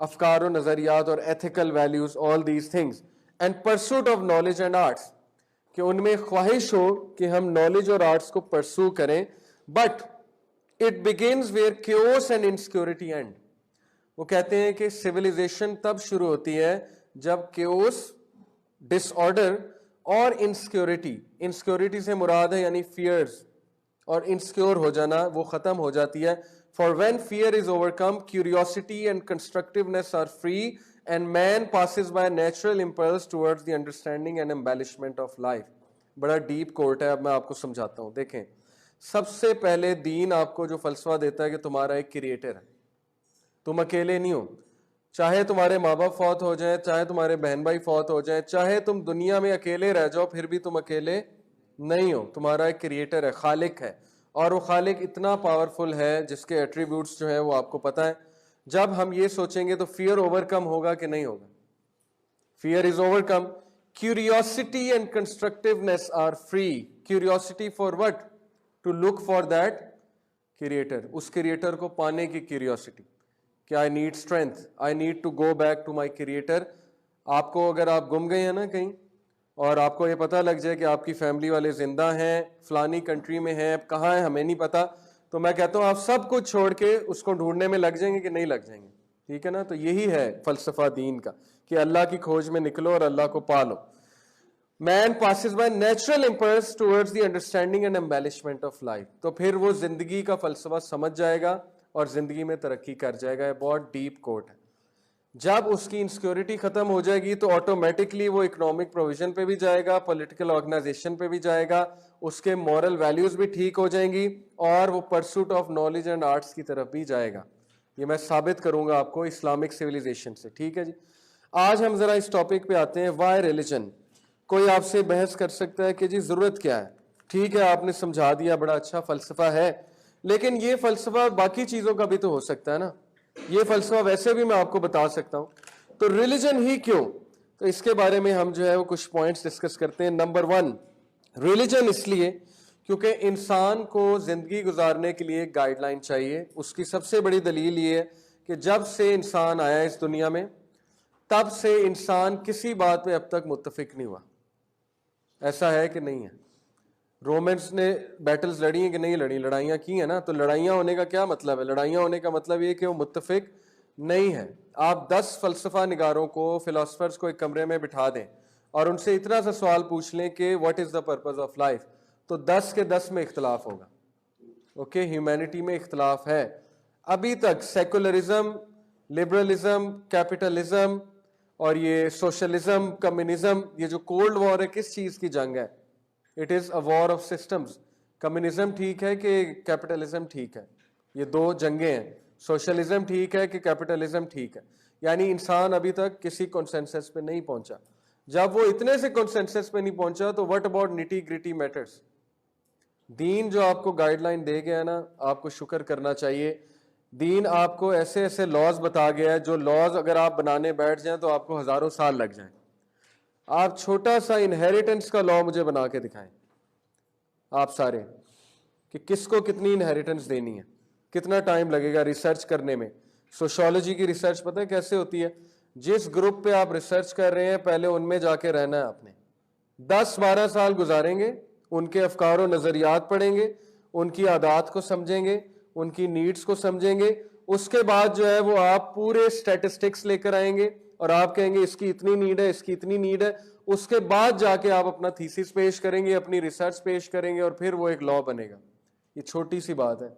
افکار و نظریات اور ethical values, all these things. And pursuit of knowledge and arts, کہ ان میں خواہش ہو کہ ہم نالج اور آرٹس کو پرسو کریں. But it begins where chaos and insecurity end. وہ کہتے ہیں کہ سویلائزیشن تب شروع ہوتی ہے جب کیوس، ڈس آرڈر اور انسیکیورٹی سے مراد ہے یعنی فیئرز اور انسیکیور ہو جانا، وہ ختم ہو جاتی ہے. For when fear is overcome, curiosity and constructiveness are free, and man passes by a natural impulse towards the understanding and embellishment of life. بڑا ڈیپ کوٹ ہے، اب میں آپ کو سمجھاتا ہوں. دیکھیں سب سے پہلے دین آپ کو جو فلسفہ دیتا ہے کہ تمہارا ایک کریٹر ہے، تم اکیلے نہیں ہو. چاہے تمہارے ماں باپ فوت ہو جائیں، چاہے تمہارے بہن بھائی فوت ہو جائیں، چاہے تم دنیا میں اکیلے رہ جاؤ، پھر بھی تم اکیلے نہیں ہو. تمہارا ایک کریٹر ہے, خالق ہے, اور وہ خالق اتنا پاورفل ہے جس کے ایٹریبیوٹس جو ہیں وہ آپ کو پتہ ہے. جب ہم یہ سوچیں گے تو فیئر اوور کم ہوگا کہ نہیں ہوگا؟ Fear is overcome. Curiosity and constructiveness are free. Curiosity for what? To look for that creator. اس کریٹر کو پانے کی کیوریوسٹی کہ I need strength, I need to go back to my creator. آپ کو اگر آپ گم گئے ہیں نا کہیں اور آپ کو یہ پتہ لگ جائے کہ آپ کی فیملی والے زندہ ہیں, فلانی کنٹری میں ہیں, اب کہاں ہیں ہمیں نہیں پتا, تو میں کہتا ہوں آپ سب کچھ چھوڑ کے اس کو ڈھونڈنے میں لگ جائیں گے کہ نہیں لگ جائیں گے؟ ٹھیک ہے نا. تو یہی ہے فلسفہ دین کا کہ اللہ کی کھوج میں نکلو اور اللہ کو پالو. Man passes by natural impulse towards the understanding and embellishment of life. تو پھر وہ زندگی کا فلسفہ سمجھ جائے گا اور زندگی میں ترقی کر جائے گا. یہ بہت ڈیپ کوٹ ہے. جب اس کی انسیکیورٹی ختم ہو جائے گی تو آٹومیٹکلی وہ اکنامک پروویژن پہ بھی جائے گا, پولیٹیکل آرگنائزیشن پہ بھی جائے گا, اس کے مورل ویلیوز بھی ٹھیک ہو جائیں گی, اور وہ pursuit of knowledge and arts کی طرف بھی جائے گا. یہ میں ثابت کروں گا آپ کو اسلامک سویلائزیشن سے. ٹھیک ہے جی. آج ہم ذرا اس ٹاپک پہ آتے ہیں, وائی ریلیجن. کوئی آپ سے بحث کر سکتا ہے کہ جی ضرورت کیا ہے؟ ٹھیک ہے, آپ نے سمجھا دیا, بڑا اچھا فلسفہ ہے, لیکن یہ فلسفہ باقی چیزوں کا بھی تو ہو سکتا ہے نا. یہ فلسفہ ویسے بھی میں آپ کو بتا سکتا ہوں. تو ریلیجن ہی کیوں؟ تو اس کے بارے میں ہم جو ہے وہ کچھ پوائنٹس ڈسکس کرتے ہیں. نمبر 1, ریلیجن اس لیے کیونکہ انسان کو زندگی گزارنے کے لیے گائیڈ لائن چاہیے. اس کی سب سے بڑی دلیل یہ ہے کہ جب سے انسان آیا اس دنیا میں تب سے انسان کسی بات پہ اب تک متفق نہیں ہوا. ایسا ہے کہ نہیں ہے؟ رومنس نے بیٹلز لڑی ہیں کہ نہیں لڑی؟ لڑائیاں کی ہیں نا. تو لڑائیاں ہونے کا کیا مطلب ہے؟ لڑائیاں ہونے کا مطلب یہ کہ وہ متفق نہیں ہے. آپ 10 فلسفہ نگاروں کو, فلاسفرز کو ایک کمرے میں بٹھا دیں اور ان سے اتنا سا سوال پوچھ لیں کہ what is the purpose of life, تو 10 کے 10 میں اختلاف ہوگا. اوکے, ہیومینٹی میں اختلاف ہے. ابھی تک سیکولرزم, لبرلزم, کیپٹلزم اور یہ سوشلزم, کمیونزم, یہ جو کولڈ وار ہے کس چیز کی جنگ ہے؟ It is a war of systems. Communism ٹھیک ہے کہ کیپٹلزم ٹھیک ہے؟ یہ 2 جنگیں ہیں. سوشلزم ٹھیک ہے کہ کیپٹلزم ٹھیک ہے؟ یعنی انسان ابھی تک کسی کنسنسس پہ نہیں پہنچا. جب وہ اتنے سے کنسنسس پہ نہیں پہنچا تو what about nitty gritty matters? دین جو آپ کو گائیڈ لائن دے گیا نا, آپ کو شکر کرنا چاہیے. دین آپ کو ایسے ایسے لاز بتا گیا ہے جو لاز اگر آپ بنانے بیٹھ جائیں تو آپ کو ہزاروں سال لگ جائیں. آپ چھوٹا سا انہیریٹنس کا لا مجھے بنا کے دکھائیں آپ سارے, کہ کس کو کتنی انہیریٹنس دینی ہے, کتنا ٹائم لگے گا ریسرچ کرنے میں. سوشالوجی کی ریسرچ پتہ ہے کیسے ہوتی ہے؟ جس گروپ پہ آپ ریسرچ کر رہے ہیں پہلے ان میں جا کے رہنا ہے آپ نے. 10-12 سال گزاریں گے, ان کے افکار و نظریات پڑھیں گے, ان کی عادات کو سمجھیں گے, ان کی نیڈز کو سمجھیں گے. اس کے بعد جو ہے وہ آپ پورے اسٹیٹسٹکس لے کر آئیں گے اور آپ کہیں گے اس کی اتنی نیڈ ہے, اس کی اتنی نیڈ ہے. اس کے بعد جا کے آپ اپنا تھیسس پیش کریں گے, اپنی ریسرچ پیش کریں گے, اور پھر وہ ایک لا بنے گا. یہ چھوٹی سی بات ہے.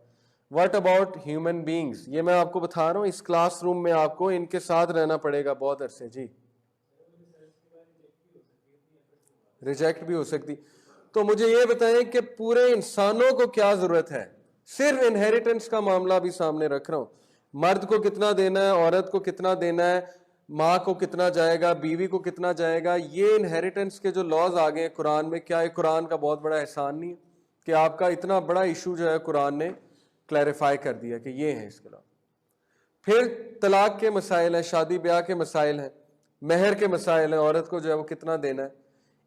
What about human beings? یہ میں آپ کو بتا رہا ہوں, اس کلاس روم میں آپ کو ان کے ساتھ رہنا پڑے گا بہت عرصے. جی, ریجیکٹ بھی ہو سکتی. تو مجھے یہ بتائیں کہ پورے انسانوں کو کیا ضرورت ہے؟ صرف انہیریٹنس کا معاملہ بھی سامنے رکھ رہا ہوں. مرد کو کتنا دینا ہے, عورت کو کتنا دینا ہے, ماں کو کتنا جائے گا, بیوی کو کتنا جائے گا, یہ انہیریٹنس کے جو لاز آ گئے ہیں قرآن میں, کیا یہ قرآن کا بہت بڑا احسان نہیں ہے کہ آپ کا اتنا بڑا ایشو جو ہے قرآن نے کلیریفائی کر دیا کہ یہ ہیں اس کے علاوہ. پھر طلاق کے مسائل ہیں, شادی بیاہ کے مسائل ہیں, مہر کے مسائل ہیں, عورت کو جو ہے وہ کتنا دینا ہے.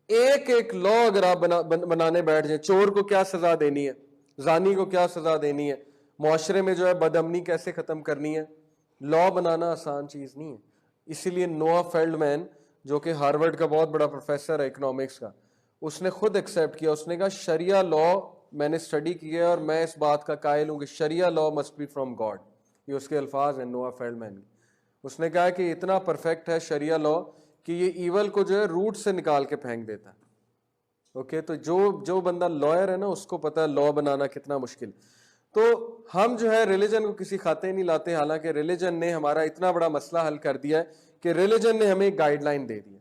ایک ایک لا اگر آپ بنانے بیٹھ جائیں, چور کو کیا سزا دینی ہے, زانی کو کیا سزا دینی ہے, معاشرے میں جو ہے بد امنی کیسے ختم کرنی ہے, لا بنانا آسان چیز نہیں ہے. اسی لیے نوآ فیلڈ مین جو کہ ہارورڈ کا بہت بڑا پروفیسر ہے اکنامکس کا, اس نے خود ایکسیپٹ کیا. اس نے کہا شریعہ لا میں نے اسٹڈی کیا اور میں اس بات کا قائل ہوں کہ شریعہ لا مسٹ بی فرام گاڈ. یہ اس کے الفاظ ہیں نوآ فیلڈ مین کے. اس نے کہا کہ اتنا پرفیکٹ ہے شریعہ لا کہ یہ ایول کو جو ہے روٹ سے نکال کے پھینک دیتا ہے. اوکے, تو جو بندہ لائر ہے نا اس کو پتا ہے لا بنانا کتنا مشکل. تو ہم جو ہے ریلیجن کو کسی کھاتے نہیں لاتے, حالانکہ ریلیجن نے ہمارا اتنا بڑا مسئلہ حل کر دیا ہے کہ ریلیجن نے ہمیں گائیڈ لائن دے دی.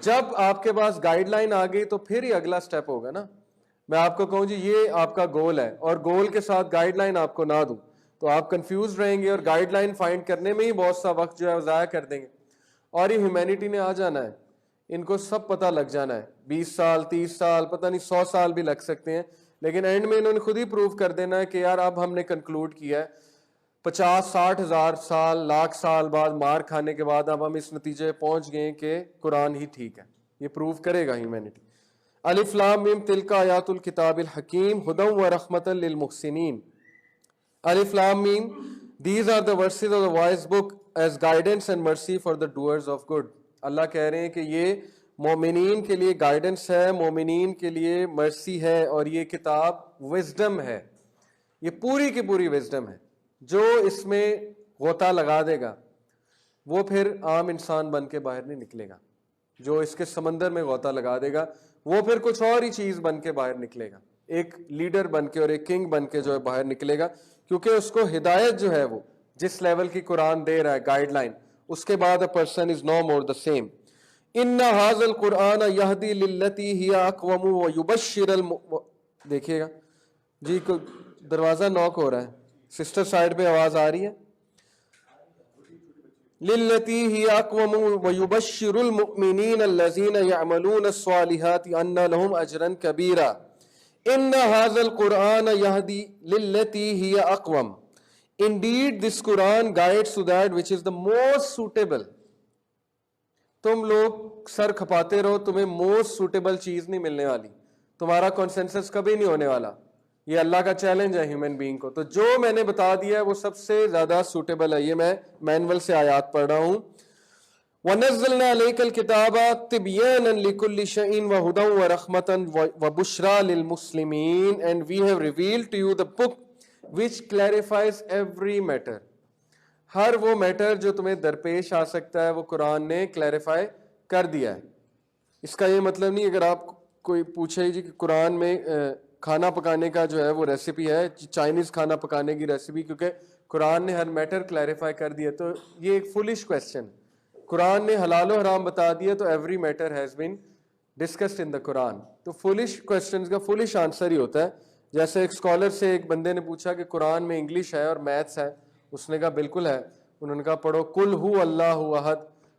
جب آپ کے پاس گائیڈ لائن آ گئی تو پھر ہی اگلا سٹیپ ہوگا نا. میں آپ کو کہوں جی یہ آپ کا گول ہے اور گول کے ساتھ گائیڈ لائن آپ کو نہ دوں تو آپ کنفیوز رہیں گے اور گائیڈ لائن فائنڈ کرنے میں ہی بہت سا وقت جو ہے ضائع کر دیں گے. اور یہ ہیومینٹی نے آ جانا ہے. ان کو سب پتہ لگ جانا ہے، 20 سال 30 سال پتہ نہیں 100 سال بھی لگ سکتے ہیں، لیکن اینڈ میں انہوں نے خود ہی پروف کر دینا ہے کہ یار اب ہم نے کنکلوڈ کیا ہے 50-60 ہزار سال لاکھ سال بعد مار کھانے کے بعد اب ہم اس نتیجے پہنچ گئے کہ قرآن ہی ٹھیک ہے. یہ پروف کرے گا ہیومینٹی. الف لام میم تلک آیات الکتاب الحکیم ہدی و رحمۃ للمحسنین. الف لام میم these are the verses of the wise book as guidance and mercy for the doers of good. اللہ کہہ رہے ہیں کہ یہ مومنین کے لیے گائیڈنس ہے، مومنین کے لیے مرسی ہے، اور یہ کتاب وزڈم ہے، یہ پوری کی پوری وزڈم ہے. جو اس میں غوطہ لگا دے گا وہ پھر عام انسان بن کے باہر نہیں نکلے گا. جو اس کے سمندر میں غوطہ لگا دے گا وہ پھر کچھ اور ہی چیز بن کے باہر نکلے گا، ایک لیڈر بن کے اور ایک کنگ بن کے جو ہے باہر نکلے گا، کیونکہ اس کو ہدایت جو ہے وہ جس لیول کی قرآن دے رہا ہے گائیڈ لائن، اس کے بعد a person is no more the same. ان ھذا القرآن یہدی للتی ہی اقوم ویبشر دیکھیے گا جی، دروازہ نوک ہو رہا ہے، سسٹر سائڈ پہ آواز آ رہی ہے. للتی ہی اقوم ویبشر المؤمنین الذین یعملون الصالحات ان لہم اجرا کبیرا. ان ھذا القرآن یہدی للتی ہی اقوم. Indeed this Quran guides to that which is the most suitable. تم لوگ سر کھپاتے رہو، تمہیں موسٹ سوٹیبل چیز نہیں ملنے والی، تمہارا کنسنسس کبھی نہیں ہونے والا. یہ اللہ کا چیلنج ہے ہیومن بینگ کو. تو جو میں نے بتا دیا ہے وہ سب سے زیادہ سوٹیبل ہے. یہ میں مینول سے آیات پڑھ رہا ہوں. وَنَزَّلْنَا عَلَيْكَ الْكِتَابَ تِبْيَانًا لِكُلِّ شَيْءٍ وَهُدًى وَرَحْمَةً وَبُشْرَى لِلْمُسْلِمِينَ. And we have revealed to you the book which clarifies every matter. ہر وہ میٹر جو تمہیں درپیش آ سکتا ہے وہ قرآن نے کلیریفائی کر دیا ہے. اس کا یہ مطلب نہیں اگر آپ کوئی پوچھے جی کہ قرآن میں کھانا پکانے کا جو ہے وہ ریسیپی ہے، چائنیز کھانا پکانے کی ریسیپی، کیونکہ قرآن نے ہر میٹر کلیریفائی کر دیا، تو یہ ایک فولش کویسچن. قرآن نے حلال و حرام بتا دیا تو every matter has been discussed in the Quran. تو فولش کویسچنز کا فولش آنسر ہی ہوتا ہے. جیسے ایک اسکالر سے ایک بندے نے پوچھا کہ قرآن میں انگلش ہے اور میتھس ہے، اس نے کہا بالکل ہے. انہوں نے کہا پڑھو کل ہو اللہ احد.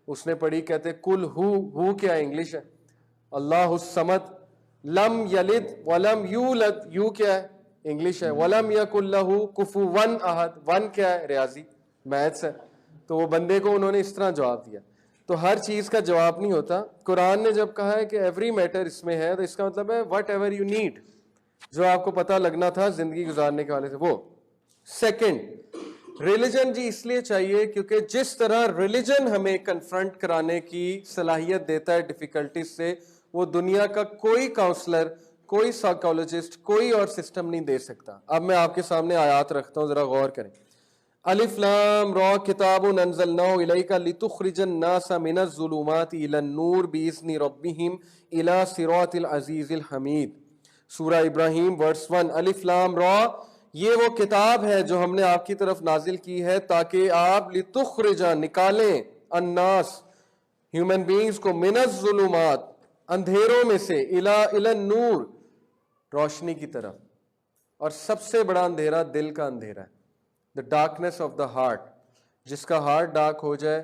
اس نے پڑھی، کہتے کل ہو کیا ہے؟ انگلش ہے. اللہ الصمد لم یلد ولم یولد، یو کیا ہے؟ انگلش ہے. ولم یکن لہ کفوا احد، ون کیا ہے؟ ریاضی، میتھس ہے. تو وہ بندے کو انہوں نے اس طرح جواب دیا. تو ہر چیز کا جواب نہیں ہوتا. قرآن نے جب کہا ہے کہ ایوری میٹر اس میں ہے، تو اس کا مطلب ہے وٹ ایور یو نیڈ، جو آپ کو پتہ لگنا تھا زندگی گزارنے کے حوالے سے وہ. سیکنڈ، ریلیجن جی اس لیے چاہیے کیونکہ جس طرح ریلیجن ہمیں کنفرنٹ کرانے کی صلاحیت دیتا ہے ڈیفیکلٹیز سے، وہ دنیا کا کوئی کاؤنسلر، کوئی سائیکالوجسٹ، کوئی اور سسٹم نہیں دے سکتا. اب میں آپ کے سامنے آیات رکھتا ہوں، ذرا غور کریں. الف لام را کتاب انزلناہ الیک لتخرج الناس من الظلمات الی النور باذن ربہم الی صراط العزیز الحمید. سورہ ابراہیم ورس 1. الف لام را، یہ وہ کتاب ہے جو ہم نے آپ کی طرف نازل کی ہے تاکہ آپ لتخرج نکالیں الناس ہیومن بینگز کو من الظلمات اندھیروں میں سے الی النور روشنی کی طرف. اور سب سے بڑا اندھیرا دل کا اندھیرا ہے، the darkness of the heart. جس کا ہارٹ ڈارک ہو جائے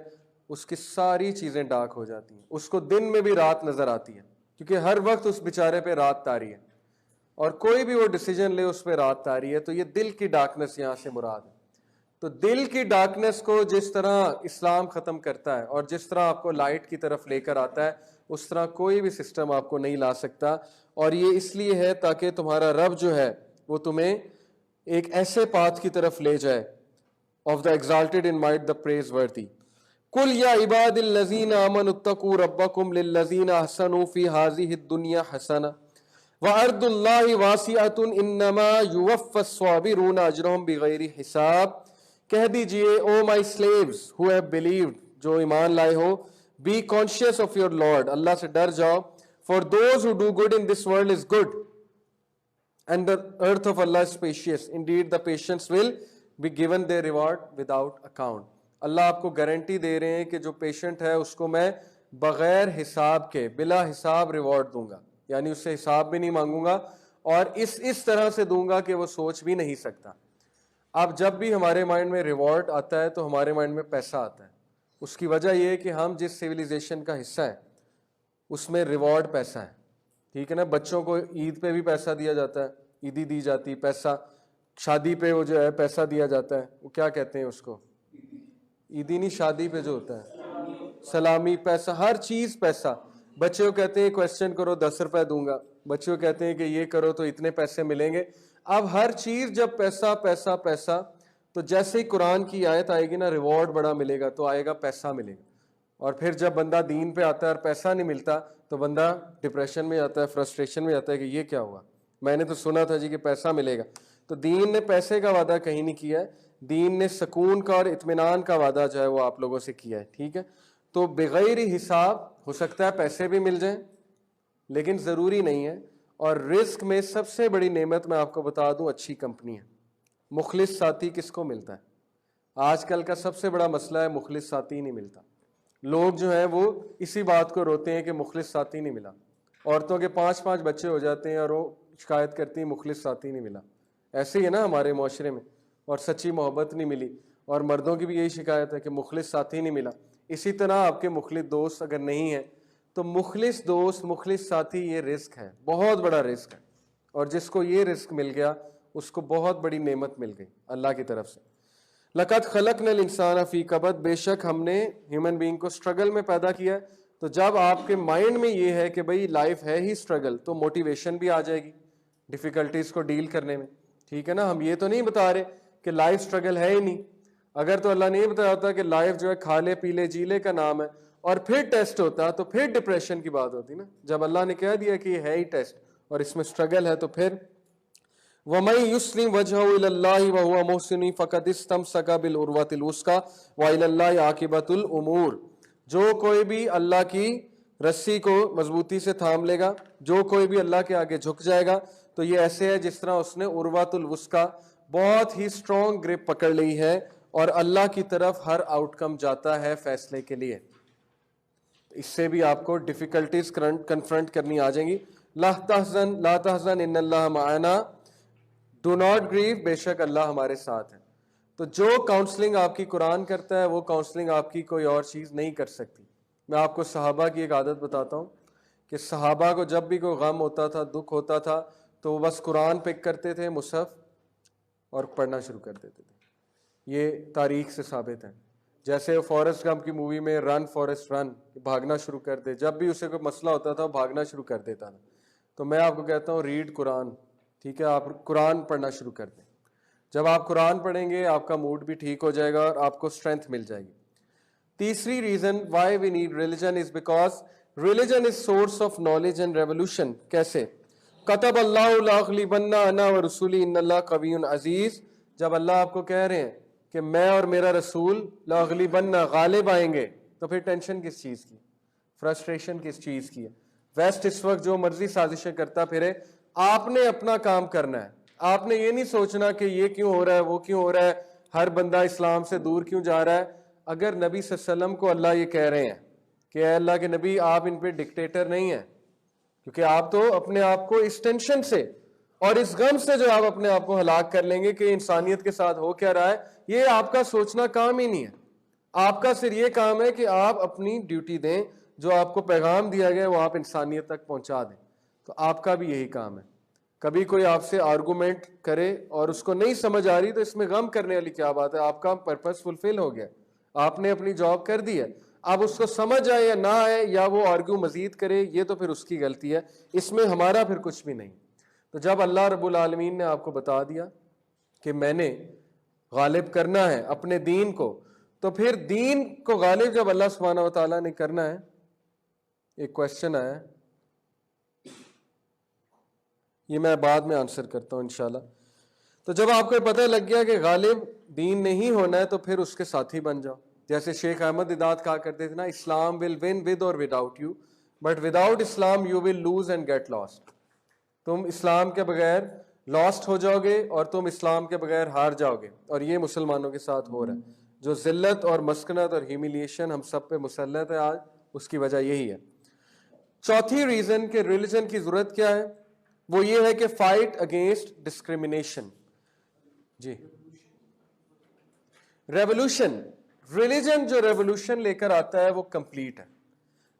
اس کی ساری چیزیں ڈارک ہو جاتی ہیں. اس کو دن میں بھی رات نظر آتی ہے کیونکہ ہر وقت اس بیچارے پہ رات طاری ہے، اور کوئی بھی وہ ڈیسیجن لے اس پہ رات طاری ہے. تو یہ دل کی ڈارکنس یہاں سے مراد ہے. تو دل کی ڈارکنس کو جس طرح اسلام ختم کرتا ہے اور جس طرح آپ کو لائٹ کی طرف لے کر آتا ہے، اس طرح کوئی بھی سسٹم آپ کو نہیں لا سکتا. اور یہ اس لیے ہے تاکہ تمہارا رب جو ہے وہ تمہیں ایک ایسے پاتھ کی طرف لے جائے. Of the exalted in might the praiseworthy ورتھی. قل یا عباد الذین آمنوا اتقوا ربکم للذین احسنوا فی ہذہ الدنیا حسنہ وارض اللہ واسعۃ انما یوفی الصابرون اجرہم بغیر حساب. کہہ دیجئے O my slaves who have believed, جو ایمان لائے ہو، be conscious of your Lord, اللہ سے ڈر جاؤ. For those who do good in this world is good and the earth of Allah is spacious. Indeed the patients will be given their reward without account. اللہ آپ کو guarantee دے رہے ہیں کہ جو پیشنٹ ہے اس کو میں بغیر حساب کے بلا حساب ریوارڈ دوں گا، یعنی اس سے حساب بھی نہیں مانگوں گا اور اس طرح سے دوں گا کہ وہ سوچ بھی نہیں سکتا. اب جب بھی ہمارے مائنڈ میں ریوارڈ آتا ہے تو ہمارے مائنڈ میں پیسہ آتا ہے. اس کی وجہ یہ ہے کہ ہم جس سویلائزیشن کا حصہ ہیں اس میں ریوارڈ پیسہ ہے, ٹھیک ہے نا. بچوں کو عید پہ بھی پیسہ دیا جاتا ہے, عیدی دی جاتی, پیسہ شادی پہ وہ جو ہے پیسہ دیا جاتا ہے, وہ کیا کہتے ہیں اس کو, عیدی نہیں, شادی پہ جو ہوتا ہے سلامی, پیسہ, ہر چیز پیسہ. بچے کو کہتے ہیں کویسچن کرو 10 روپے دوں گا, بچے کو کہتے ہیں کہ یہ کرو تو اتنے پیسے ملیں گے. اب ہر چیز جب پیسہ پیسہ پیسہ, تو جیسے ہی قرآن کی آیت آئے گی نا ریوارڈ بڑا ملے گا تو آئے گا پیسہ ملے گا. اور پھر جب بندہ دین پہ آتا ہے اور پیسہ نہیں ملتا تو بندہ ڈپریشن میں آتا ہے, فرسٹریشن میں آتا ہے کہ یہ کیا ہوا, میں نے تو سنا تھا جی کہ پیسہ ملے گا. تو دین نے پیسے کا وعدہ کہیں نہیں کیا ہے, دین نے سکون کا اور اطمینان کا وعدہ جو ہے وہ آپ لوگوں سے کیا ہے, ٹھیک ہے. تو بغیر حساب ہو سکتا ہے پیسے بھی مل جائیں لیکن ضروری نہیں ہے. اور رزق میں سب سے بڑی نعمت میں آپ کو بتا دوں اچھی کمپنی ہے. مخلص ساتھی کس کو ملتا ہے؟ آج کل کا سب سے بڑا مسئلہ ہے مخلص ساتھی نہیں ملتا. لوگ جو ہیں وہ اسی بات کو روتے ہیں کہ مخلص ساتھی نہیں ملا. عورتوں کے 5 بچے ہو جاتے ہیں اور وہ شکایت کرتی ہیں مخلص ساتھی نہیں ملا. ایسے ہی ہے نا ہمارے معاشرے میں, اور سچی محبت نہیں ملی. اور مردوں کی بھی یہی شکایت ہے کہ مخلص ساتھی نہیں ملا. اسی طرح آپ کے مخلص دوست اگر نہیں ہیں تو مخلص دوست, مخلص ساتھی, یہ رزق ہے, بہت بڑا رزق ہے. اور جس کو یہ رزق مل گیا اس کو بہت بڑی نعمت مل گئی اللہ کی طرف سے. لقد خلقنا الانسان فی کبد, بے شک ہم نے ہیومن بینگ کو اسٹرگل میں پیدا کیا ہے. تو جب آپ کے مائنڈ میں یہ ہے کہ بھئی لائف ہے ہی اسٹرگل, تو موٹیویشن بھی آ جائے گی ڈیفیکلٹیز کو ڈیل کرنے میں, ٹھیک ہے نا. ہم یہ تو نہیں بتا رہے کہ لائف اسٹرگل ہے ہی نہیں. اگر تو اللہ نہیں بتایا ہوتا کہ لائف جو ہے کھا لے پی لے جی لے کا نام ہے اور پھر ٹیسٹ ہوتا تو پھر ڈپریشن کی بات ہوتی نا. جب اللہ نے کہہ دیا کہ یہ ہے ہی ٹیسٹ اور اس میں اسٹرگل ہے, تو پھر وَمَن يُسْلِمْ وَجْهَهُ إِلَى اللَّهِ وَهُوَ مُحْسِنٌ فَقَدِ اسْتَمْسَكَ بِالْعُرْوَةِ الْوُثْقَىٰ وَإِلَى اللَّهِ عَاقِبَةُ الْأُمُورِ. جو کوئی بھی اللہ کی رسی کو مضبوطی سے تھام لے گا, جو کوئی بھی اللہ کے آگے جھک جائے گا, تو یہ ایسے ہے جس طرح اس نے عروۃ الوثقیٰ بہت ہی اسٹرانگ گرپ پکڑ لی ہے اور اللہ کی طرف ہر آؤٹ کم جاتا ہے فیصلے کے لیے. اس سے بھی آپ کو ڈیفیکلٹیز کنفرنٹ کرنی آ جائیں گی. لا تحزن ان اللہ معنا, ڈو ناٹ گریو, بے شک اللہ ہمارے ساتھ ہے. تو جو کاؤنسلنگ آپ کی قرآن کرتا ہے وہ کاؤنسلنگ آپ کی کوئی اور چیز نہیں کر سکتی. میں آپ کو صحابہ کی ایک عادت بتاتا ہوں کہ صحابہ کو جب بھی کوئی غم ہوتا تھا, دکھ ہوتا تھا, تو وہ بس قرآن پک کرتے تھے, مصحف, اور پڑھنا شروع کر دیتے تھے. یہ تاریخ سے ثابت ہے. جیسے فارسٹ گمپ کی مووی میں رن فارسٹ رن, بھاگنا شروع کر دے, جب بھی اسے کوئی مسئلہ ہوتا تھا وہ بھاگنا شروع کر دیتا تھا. تو میں آپ کو کہتا ہوں ریڈ قرآن, ٹھیک ہے, آپ قرآن پڑھنا شروع کر دیں. جب آپ قرآن پڑھیں گے آپ کا موڈ بھی ٹھیک ہو جائے گا اور آپ کو اسٹرینتھ مل جائے گی. تیسری reason why we need religion is because religion is source of knowledge and revolution. کیسے؟ کتب اللہ لاغلبن انا ورسولی ان اللہ قوی عزیز. جب اللہ آپ کو کہہ رہے ہیں کہ میں اور میرا رسول لاغلبن, غالب آئیں گے, تو پھر ٹینشن کس چیز کی, فرسٹریشن کس چیز کی ہے؟ ویسٹ اس وقت جو مرضی سازشیں کرتا پھرے, آپ نے اپنا کام کرنا ہے. آپ نے یہ نہیں سوچنا کہ یہ کیوں ہو رہا ہے, وہ کیوں ہو رہا ہے, ہر بندہ اسلام سے دور کیوں جا رہا ہے. اگر نبی صلی اللہ علیہ وسلم کو اللہ یہ کہہ رہے ہیں کہ اے اللہ کے نبی آپ ان پہ ڈکٹیٹر نہیں ہیں, کیونکہ آپ تو اپنے آپ کو اس ٹینشن سے اور اس غم سے جو آپ اپنے آپ کو ہلاک کر لیں گے کہ انسانیت کے ساتھ ہو کیا رہا ہے, یہ آپ کا سوچنا کام ہی نہیں ہے. آپ کا صرف یہ کام ہے کہ آپ اپنی ڈیوٹی دیں, جو آپ کو پیغام دیا گیا وہ آپ انسانیت تک پہنچا دیں. تو آپ کا بھی یہی کام ہے. کبھی کوئی آپ سے آرگومنٹ کرے اور اس کو نہیں سمجھ آ رہی تو اس میں غم کرنے والی کیا بات ہے, آپ کا پرپس فلفل ہو گیا, آپ نے اپنی جاب کر دی ہے. اب اس کو سمجھ آئے یا نہ آئے یا وہ آرگیو مزید کرے, یہ تو پھر اس کی غلطی ہے, اس میں ہمارا پھر کچھ بھی نہیں. تو جب اللہ رب العالمین نے آپ کو بتا دیا کہ میں نے غالب کرنا ہے اپنے دین کو, تو پھر دین کو غالب جب اللہ سبحانہ و تعالیٰ نے کرنا ہے, ایک کوشچن آیا, یہ میں بعد میں آنسر کرتا ہوں انشاءاللہ. تو جب آپ کو پتہ لگ گیا کہ غالب دین نہیں ہونا ہے تو پھر اس کے ساتھی بن جاؤ. جیسے شیخ احمد دیدات کہا کرتے تھے نا, Islam will win with or without you, but without Islam you will lose and get lost. تم اسلام کے بغیر لاسٹ ہو جاؤ گے اور تم اسلام کے بغیر ہار جاؤ گے. اور یہ مسلمانوں کے ساتھ ہو رہا ہے. جو ذلت اور مسکنت اور ہیومیلیشن ہم سب پہ مسلط ہے آج, اس کی وجہ یہی ہے. چوتھی ریزن کہ ریلیجن کی ضرورت کیا ہے, وہ یہ ہے کہ فائٹ اگینسٹ ڈسکریمنیشن. جی, ریولوشن. ریلیجن جو ریولوشن لے کر آتا ہے وہ کمپلیٹ ہے.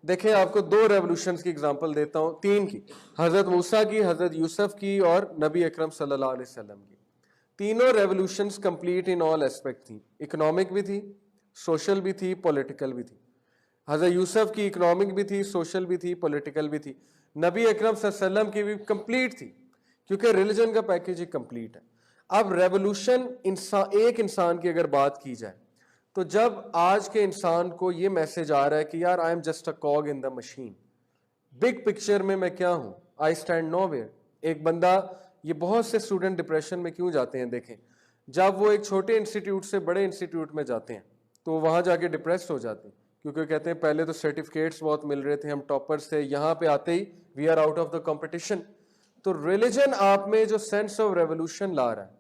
دیکھیں آپ کو 2 ریولوشنز کی اگزامپل دیتا ہوں، 3 کی، حضرت موسیٰ کی، حضرت یوسف کی اور نبی اکرم صلی اللہ علیہ وسلم کی۔ تینوں ریولوشنز کمپلیٹ ان آل ایسپیکٹ تھیں، اکنامک بھی تھی، سوشل بھی تھی، پولیٹیکل بھی تھی۔ حضرت یوسف کی اکنامک بھی تھی، سوشل بھی تھی، پولیٹیکل بھی تھی۔ نبی اکرم صلی اللہ علیہ وسلم کی بھی کمپلیٹ تھی، کیونکہ ریلیجن کا پیکیج ہی کمپلیٹ ہے۔ اب ریولوشن ایک انسان کی اگر بات کی جائے تو جب آج کے انسان کو یہ میسج آ رہا ہے کہ یار I am just a کاگ in the machine, big picture میں کیا ہوں، آئی اسٹینڈ نو ویئر۔ ایک بندہ، یہ بہت سے اسٹوڈنٹ ڈپریشن میں کیوں جاتے ہیں، دیکھیں جب وہ ایک چھوٹے انسٹیٹیوٹ سے بڑے انسٹیٹیوٹ میں جاتے ہیں تو وہاں جا کے ڈپریسڈ ہو جاتے ہیں، کیونکہ کہتے ہیں پہلے تو سرٹیفکیٹس بہت مل رہے تھے، ہم ٹاپرز تھے، یہاں پہ آتے ہی we are out of the competition. تو ریلیجن آپ میں جو سینس آف ریولوشن لا رہا ہے،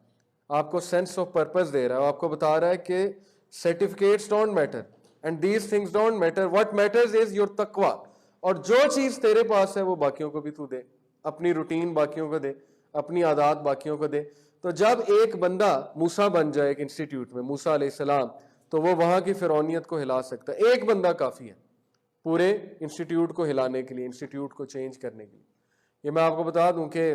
آپ کو سینس آف پرپز دے رہا ہے، آپ کو بتا رہا ہے کہ certificates don't matter and these things don't matter, what matters is your تقوی، اور جو چیز تیرے پاس ہے وہ باقیوں کو بھی تو دے، اپنی روٹین باقیوں کو دے، اپنی عادات باقیوں کو دے۔ تو جب ایک بندہ موسیٰ بن جائے ایک انسٹیٹیوٹ میں، موسیٰ علیہ السلام، تو وہ وہاں کی فرعونیت کو ہلا سکتا ہے۔ ایک بندہ کافی ہے پورے انسٹیٹیوٹ کو ہلانے کے لیے، انسٹیٹیوٹ کو چینج کرنے کے لیے۔ یہ میں آپ کو بتا دوں کہ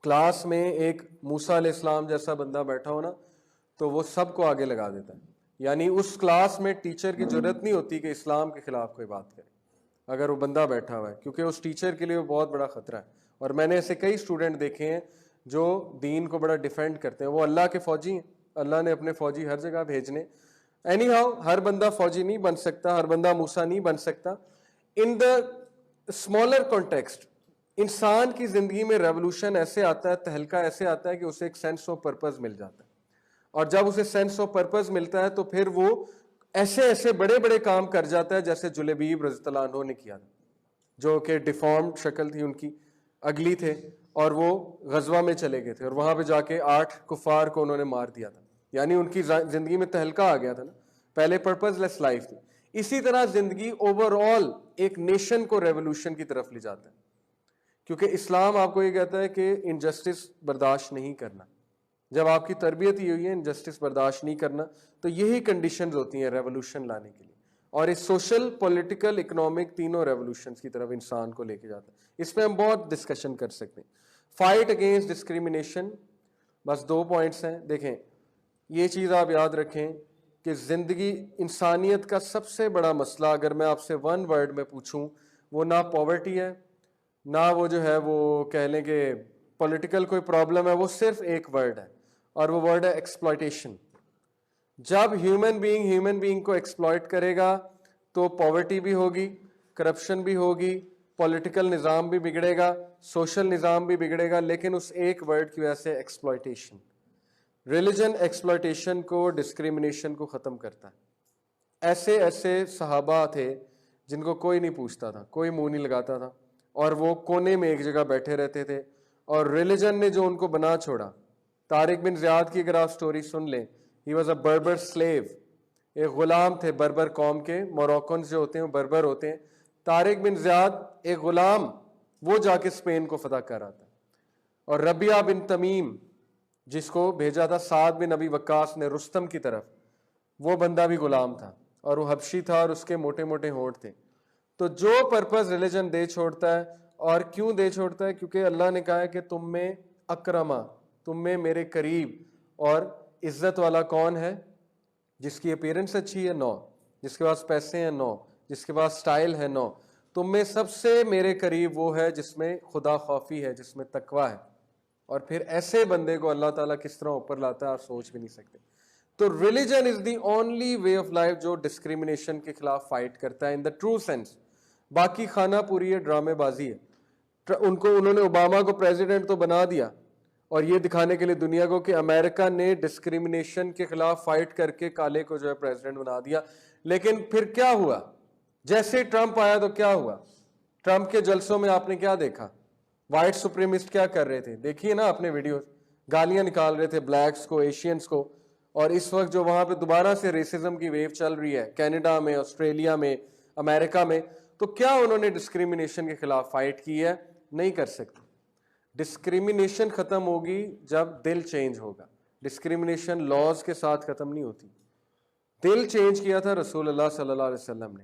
کلاس میں ایک موسیٰ علیہ السلام جیسا بندہ بیٹھا ہو نا تو وہ سب کو آگے لگا دیتا ہے، یعنی اس کلاس میں ٹیچر کی ضرورت نہیں ہوتی کہ اسلام کے خلاف کوئی بات کرے اگر وہ بندہ بیٹھا ہوا ہے، کیونکہ اس ٹیچر کے لیے وہ بہت بڑا خطرہ ہے۔ اور میں نے ایسے کئی اسٹوڈنٹ دیکھے ہیں جو دین کو بڑا ڈیفینڈ کرتے ہیں، وہ اللہ کے فوجی ہیں، اللہ نے اپنے فوجی ہر جگہ بھیجنے۔ اینی ہاؤ، ہر بندہ فوجی نہیں بن سکتا، ہر بندہ موسیٰ نہیں بن سکتا۔ ان دا اسمالر کانٹیکسٹ، انسان کی زندگی میں ریولوشن ایسے آتا ہے، تہلکہ ایسے آتا ہے کہ اسے ایک سینس آف پرپز مل جاتا ہے، اور جب اسے سینس آف پرپز ملتا ہے تو پھر وہ ایسے ایسے بڑے بڑے کام کر جاتا ہے، جیسے جلیبیب رضی اللہ عنہ نے کیا تھا، جو کہ ڈیفارمڈ شکل تھی ان کی، اگلی تھے، اور وہ غزوہ میں چلے گئے تھے اور وہاں پہ جا کے 8 کفار کو انہوں نے مار دیا تھا، یعنی ان کی زندگی میں تہلکہ آ گیا تھا نا، پہلے پرپز لیس لائف تھی۔ اسی طرح زندگی اوور آل ایک نیشن کو ریولوشن کی طرف لے جاتا ہے، کیونکہ اسلام آپ کو یہ کہتا ہے کہ انجسٹس برداشت نہیں کرنا۔ جب آپ کی تربیت ہی ہوئی ہے انجسٹس برداشت نہیں کرنا، تو یہی کنڈیشنز ہوتی ہیں ریولوشن لانے کے لیے، اور اس سوشل، پولیٹیکل، اکنامک تینوں ریولوشنز کی طرف انسان کو لے کے جاتا ہے۔ اس پہ ہم بہت ڈسکشن کر سکتے ہیں۔ فائٹ اگینسٹ ڈسکریمنیشن، بس 2 پوائنٹس ہیں۔ دیکھیں یہ چیز آپ یاد رکھیں کہ زندگی، انسانیت کا سب سے بڑا مسئلہ اگر میں آپ سے 1 ورڈ میں پوچھوں، وہ نہ پاورٹی ہے، نہ وہ جو ہے وہ کہہ لیں کہ پولیٹیکل کوئی پرابلم ہے، وہ صرف ایک ورڈ ہے، اور وہ ورڈ ہے ایکسپلائٹیشن۔ جب ہیومن بینگ کو ایکسپلائٹ کرے گا تو پاورٹی بھی ہوگی، کرپشن بھی ہوگی، پولیٹیکل نظام بھی بگڑے گا، سوشل نظام بھی بگڑے گا، لیکن اس ایک ورڈ کی وجہ سے ایکسپلائٹیشن۔ ریلیجن ایکسپلائٹیشن کو، ڈسکریمنیشن کو ختم کرتا ہے۔ ایسے ایسے صحابہ تھے جن کو کوئی نہیں پوچھتا تھا، کوئی منہ نہیں لگاتا تھا، اور وہ کونے میں ایک جگہ بیٹھے رہتے تھے، اور ریلیجن نے جو ان کو بنا چھوڑا۔ طارق بن زیاد کی اگر آپ سٹوری سن لیں، he was a Berber slave, ایک غلام تھے بربر قوم کے، موروکنز جو ہوتے ہیں وہ بربر ہوتے ہیں۔ طارق بن زیاد ایک غلام، وہ جا کے اسپین کو فتح کر رہا تھا، اور ربیعہ بن تمیم جس کو بھیجا تھا سعد بن ابی وقاص نے رستم کی طرف، وہ بندہ بھی غلام تھا، اور وہ حبشی تھا، اور اس کے موٹے موٹے ہونٹ تھے۔ تو جو پرپز ریلیجن دے چھوڑتا ہے، اور کیوں دے چھوڑتا ہے؟ کیونکہ اللہ نے کہا ہے کہ تم میں اکرما، تم میں میرے قریب اور عزت والا کون ہے؟ جس کی اپیرنس اچھی ہے؟ نو۔ جس کے پاس پیسے ہیں؟ نو۔ جس کے پاس سٹائل ہے؟ نو۔ تم میں سب سے میرے قریب وہ ہے جس میں خدا خوفی ہے، جس میں تقوی ہے۔ اور پھر ایسے بندے کو اللہ تعالیٰ کس طرح اوپر لاتا ہے آپ سوچ بھی نہیں سکتے۔ تو religion is the only way of life جو ڈسکریمنیشن کے خلاف فائٹ کرتا ہے ان دا ٹرو سینس۔ باقی خانہ پوری ہے، ڈرامے بازی ہے۔ انہوں نے اوباما کو پریزیڈنٹ تو بنا دیا، اور یہ دکھانے کے لیے دنیا کو کہ امریکہ نے ڈسکریمنیشن کے خلاف فائٹ کر کے کالے کو جو ہے پریزیڈنٹ بنا دیا۔ لیکن پھر کیا ہوا؟ جیسے ٹرمپ آیا تو کیا ہوا؟ ٹرمپ کے جلسوں میں آپ نے کیا دیکھا؟ وائٹ سپریمسٹ کیا کر رہے تھے؟ دیکھیے نا اپنے ویڈیوز، گالیاں نکال رہے تھے بلیکس کو، ایشینز کو۔ اور اس وقت جو وہاں پہ دوبارہ سے ریسزم کی ویو چل رہی ہے کینیڈا میں، آسٹریلیا میں، امریکہ میں، تو کیا انہوں نے ڈسکریمنیشن کے خلاف فائٹ کی ہے؟ نہیں کر سکتے۔ ڈسکریمنیشن ختم ہوگی جب دل چینج ہوگا۔ ڈسکریمنیشن لاز کے ساتھ ختم نہیں ہوتی۔ دل چینج کیا تھا رسول اللہ صلی اللہ علیہ وسلم نے،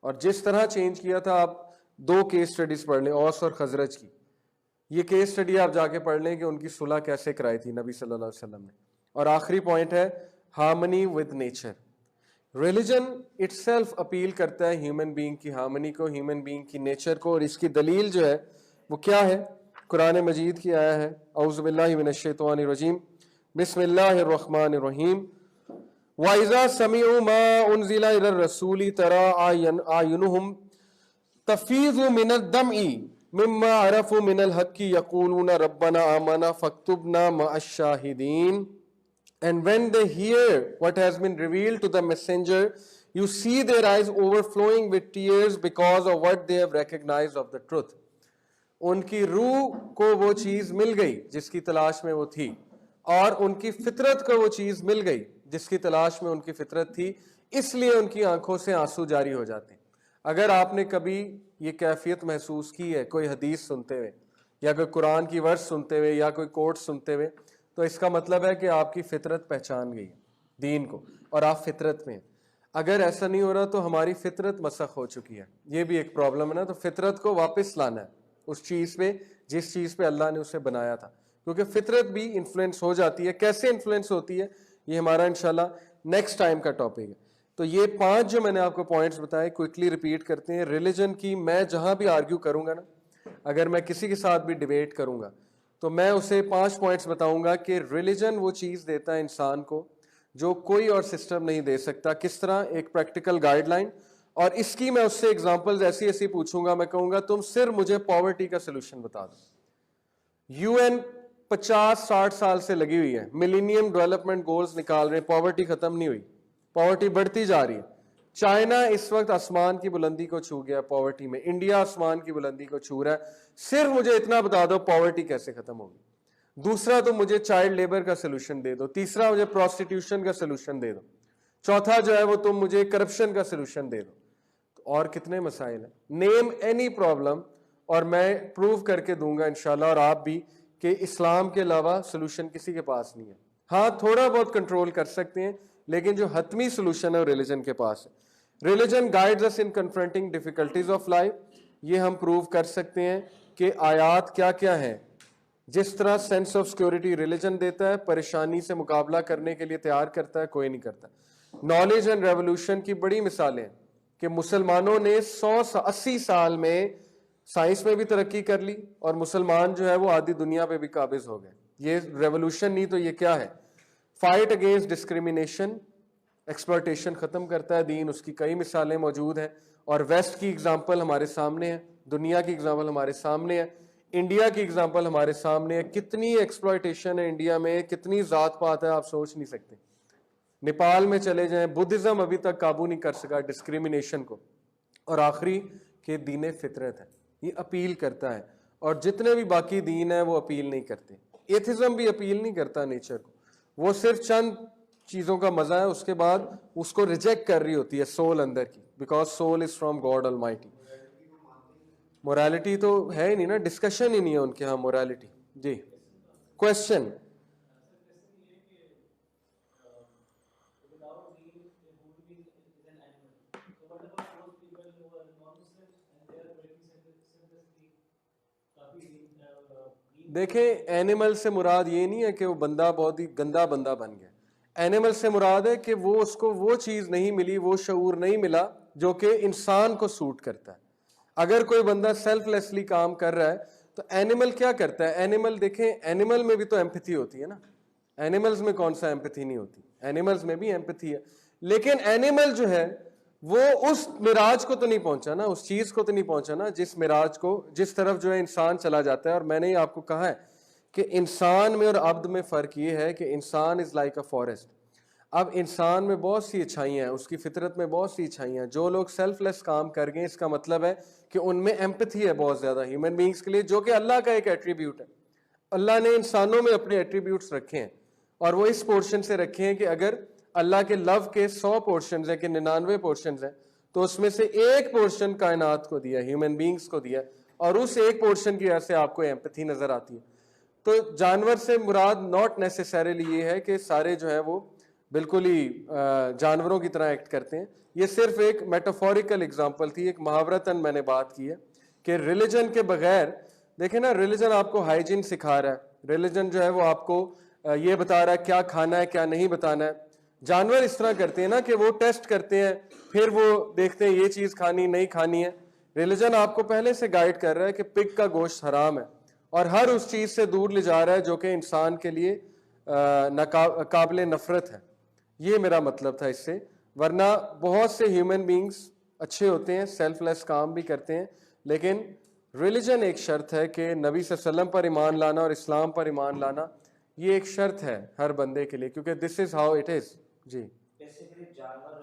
اور جس طرح چینج کیا تھا، آپ 2 کیس سٹڈیز پڑھ لیں اوس اور خزرج کی. یہ کیس سٹڈی آپ جا کے پڑھ لیں کہ ان کی صلح کیسے کرائی تھی نبی صلی اللہ علیہ وسلم نے. اور آخری پوائنٹ ہے harmony with nature. Religion it self appeal کرتا ہے ہیومن بینگ کی ہارمنی کو، ہیومن بینگ کی نیچر کو، اور اس کی دلیل جو ہے وہ کیا ہے؟ قرآن مجید کی آیا ہے. اعوذ باللہ من الشیطان الرجیم، بسم اللہ الرحمن الرحیم. وَإِذَا سَمِعُوا مَا أُنزِلَ إِلَى الرَّسُولِ تَرَىٰ أَعْيُنُهُمْ تَفِيضُ مِنَ الدَّمْعِ مِمَّا عَرَفُوا مِنَ الْحَقِّ يَقُولُونَ رَبَّنَا آمَنَا فَاكْتُبْنَا مَعَ الشَّاهِدِينَ. And when they hear what has been revealed to the messenger, you see their eyes overflowing with tears because of what they have recognized of the truth. ان کی روح کو وہ چیز مل گئی جس کی تلاش میں وہ تھی، اور ان کی فطرت کو وہ چیز مل گئی جس کی تلاش میں ان کی فطرت تھی، اس لیے ان کی آنکھوں سے آنسو جاری ہو جاتے ہیں. اگر آپ نے کبھی یہ کیفیت محسوس کی ہے کوئی حدیث سنتے ہوئے یا کوئی قرآن کی ورس سنتے ہوئے یا کوئی کوٹ سنتے ہوئے، تو اس کا مطلب ہے کہ آپ کی فطرت پہچان گئی ہے دین کو اور آپ فطرت میں ہیں. اگر ایسا نہیں ہو رہا تو ہماری فطرت مسخ ہو چکی ہے، یہ بھی ایک پرابلم ہے نا. تو فطرت کو واپس لانا ہے اس چیز پہ جس چیز پہ اللہ نے اسے بنایا تھا، کیونکہ فطرت بھی انفلوئنس ہو جاتی ہے. کیسے انفلوئنس ہوتی ہے یہ ہمارا انشاءاللہ نیکسٹ ٹائم کا ٹاپک ہے. تو یہ 5 جو میں نے آپ کو پوائنٹس بتائے کوئکلی ریپیٹ کرتے ہیں. ریلیجن کی میں جہاں بھی آرگیو کروں گا نا، اگر میں کسی کے ساتھ بھی ڈیبیٹ کروں گا تو میں اسے 5 پوائنٹس بتاؤں گا کہ ریلیجن وہ چیز دیتا ہے انسان کو جو کوئی اور سسٹم نہیں دے سکتا. کس طرح؟ ایک پریکٹیکل گائیڈ لائن. اور اس کی میں اس سے ایگزامپلز ایسی پوچھوں گا. میں کہوں گا تم صرف مجھے پاورٹی کا سلوشن بتا دو. یو این 50-60 سال سے لگی ہوئی ہے، ملینیم ڈیولپمنٹ گولز نکال رہے ہیں، پاورٹی ختم نہیں ہوئی، پاورٹی بڑھتی جا رہی ہے. چائنا اس وقت آسمان کی بلندی کو چھو گیا پاورٹی میں، انڈیا آسمان کی بلندی کو چھو رہا ہے. صرف مجھے اتنا بتا دو پاورٹی کیسے ختم ہوگی. دوسرا تو مجھے چائلڈ لیبر کا سلوشن دے دو. تیسرا مجھے پروسٹیٹیوشن کا سلوشن دے دو. چوتھا جو ہے وہ تم مجھے کرپشن کا سلوشن دے دو. اور کتنے مسائل ہیں، نیم اینی پرابلم اور میں پروو کر کے دوں گا انشاءاللہ، اور آپ بھی، کہ اسلام کے علاوہ سلوشن کسی کے پاس نہیں ہے. ہاں تھوڑا بہت کنٹرول کر سکتے ہیں لیکن جو حتمی سلوشن ہے وہ ریلیجن کے پاس ہے. Religion guides us in confronting difficulties of life. یہ ہم پروو کر سکتے ہیں کہ آیات کیا کیا ہیں. جس طرح سینس آف سیکورٹی ریلیجن دیتا ہے، پریشانی سے مقابلہ کرنے کے لیے تیار کرتا ہے، کوئی نہیں کرتا. نالج اینڈ ریولوشن کی بڑی مثالیں کہ مسلمانوں نے 180 سال میں سائنس میں بھی ترقی کر لی اور مسلمان جو ہے وہ آدھی دنیا پہ بھی قابض ہو گئے. یہ ریولوشن نہیں تو یہ کیا ہے؟ فائٹ اگینسٹ ڈسکریمنیشن، ایکسپلوٹیشن ختم کرتا ہے دین. اس کی کئی مثالیں موجود ہیں، اور ویسٹ کی اگزامپل ہمارے سامنے ہے، دنیا کی اگزامپل ہمارے سامنے ہے، انڈیا کی اگزامپل ہمارے سامنے ہے. کتنی ایکسپلوٹیشن ہے انڈیا میں، کتنی ذات پات ہے آپ سوچ نہیں سکتے. نیپال میں چلے جائیں، بدھزم ابھی تک قابو نہیں کر سکا ڈسکریمنیشن کو. اور آخری کہ دین فطرت ہے، یہ اپیل کرتا ہے، اور جتنے بھی باقی دین ہیں وہ اپیل نہیں کرتے. ایتھزم بھی اپیل نہیں کرتا نیچر کو، وہ صرف چند چیزوں کا مزہ ہے، اس کے بعد اس کو ریجیکٹ کر رہی ہوتی ہے سول اندر کی، because soul is from God Almighty. Morality تو ہے ہی نہیں نا، ڈسکشن ہی نہیں ہے ان کے ہاں مورالٹی. جی کوشچن. دیکھیں اینیمل سے مراد یہ نہیں ہے کہ وہ بندہ بہت ہی گندا بندہ بن گیا. اینیمل سے مراد ہے کہ وہ اس کو وہ چیز نہیں ملی، وہ شعور نہیں ملا جو کہ انسان کو سوٹ کرتا ہے. اگر کوئی بندہ سیلف لیسلی کام کر رہا ہے تو اینیمل کیا کرتا ہے؟ اینیمل دیکھیں، اینیمل میں بھی تو ایمپتھی ہوتی ہے نا. اینیملز میں کون سا ایمپتھی نہیں ہوتی؟ اینیملز میں بھی ایمپتھی ہے. لیکن اینیمل جو ہے وہ اس معراج کو تو نہیں پہنچا نا، اس چیز کو تو نہیں پہنچا نا جس معراج کو، جس طرف جو ہے انسان چلا جاتا ہے. اور میں نے آپ کو کہا ہے کہ انسان میں اور عبد میں فرق یہ ہے کہ انسان از لائک اے فارسٹ. اب انسان میں بہت سی اچھائیاں ہیں، اس کی فطرت میں بہت سی اچھائیاں ہیں. جو لوگ سیلف لیس کام کر گئے اس کا مطلب ہے کہ ان میں ایمپتھی ہے بہت زیادہ ہیومن بینگز کے لیے، جو کہ اللہ کا ایک ایٹریبیوٹ ہے. اللہ نے انسانوں میں اپنے ایٹریبیوٹس رکھے ہیں، اور وہ اس پورشن سے رکھے ہیں کہ اگر اللہ کے لو کے 100 پورشنز ہیں کہ 99 پورشنز ہیں، تو اس میں سے ایک پورشن کائنات کو دیا، ہیومن بینگز کو دیا، اور اس ایک پورشن کی وجہ سے آپ کو ایمپتھی نظر آتی ہے. تو جانور سے مراد ناٹ نیسیسریلی یہ ہے کہ سارے جو ہے وہ بالکل ہی جانوروں کی طرح ایکٹ کرتے ہیں. یہ صرف ایک میٹافوریکل اگزامپل تھی, ایک محاورتاً میں نے بات کی ہے کہ ریلیجن کے بغیر, دیکھیں نا, ریلیجن آپ کو ہائیجین سکھا رہا ہے, ریلیجن جو ہے وہ آپ کو یہ بتا رہا ہے کیا کھانا ہے کیا نہیں بتانا ہے. جانور اس طرح کرتے ہیں نا کہ وہ ٹیسٹ کرتے ہیں, پھر وہ دیکھتے ہیں یہ چیز کھانی نہیں کھانی ہے. ریلیجن آپ کو پہلے سے گائیڈ کر رہا ہے کہ پگ کا گوشت حرام ہے, اور ہر اس چیز سے دور لے جا رہا ہے جو کہ انسان کے لیے قابل نفرت ہے. یہ میرا مطلب تھا اس سے. ورنہ بہت سے ہیومن بینگز اچھے ہوتے ہیں, سیلف لیس کام بھی کرتے ہیں, لیکن ریلیجن ایک شرط ہے کہ نبی صلی اللہ علیہ وسلم پر ایمان لانا اور اسلام پر ایمان لانا, یہ ایک شرط ہے ہر بندے کے لیے, کیونکہ this is how it is. جی بیسیکلی جانور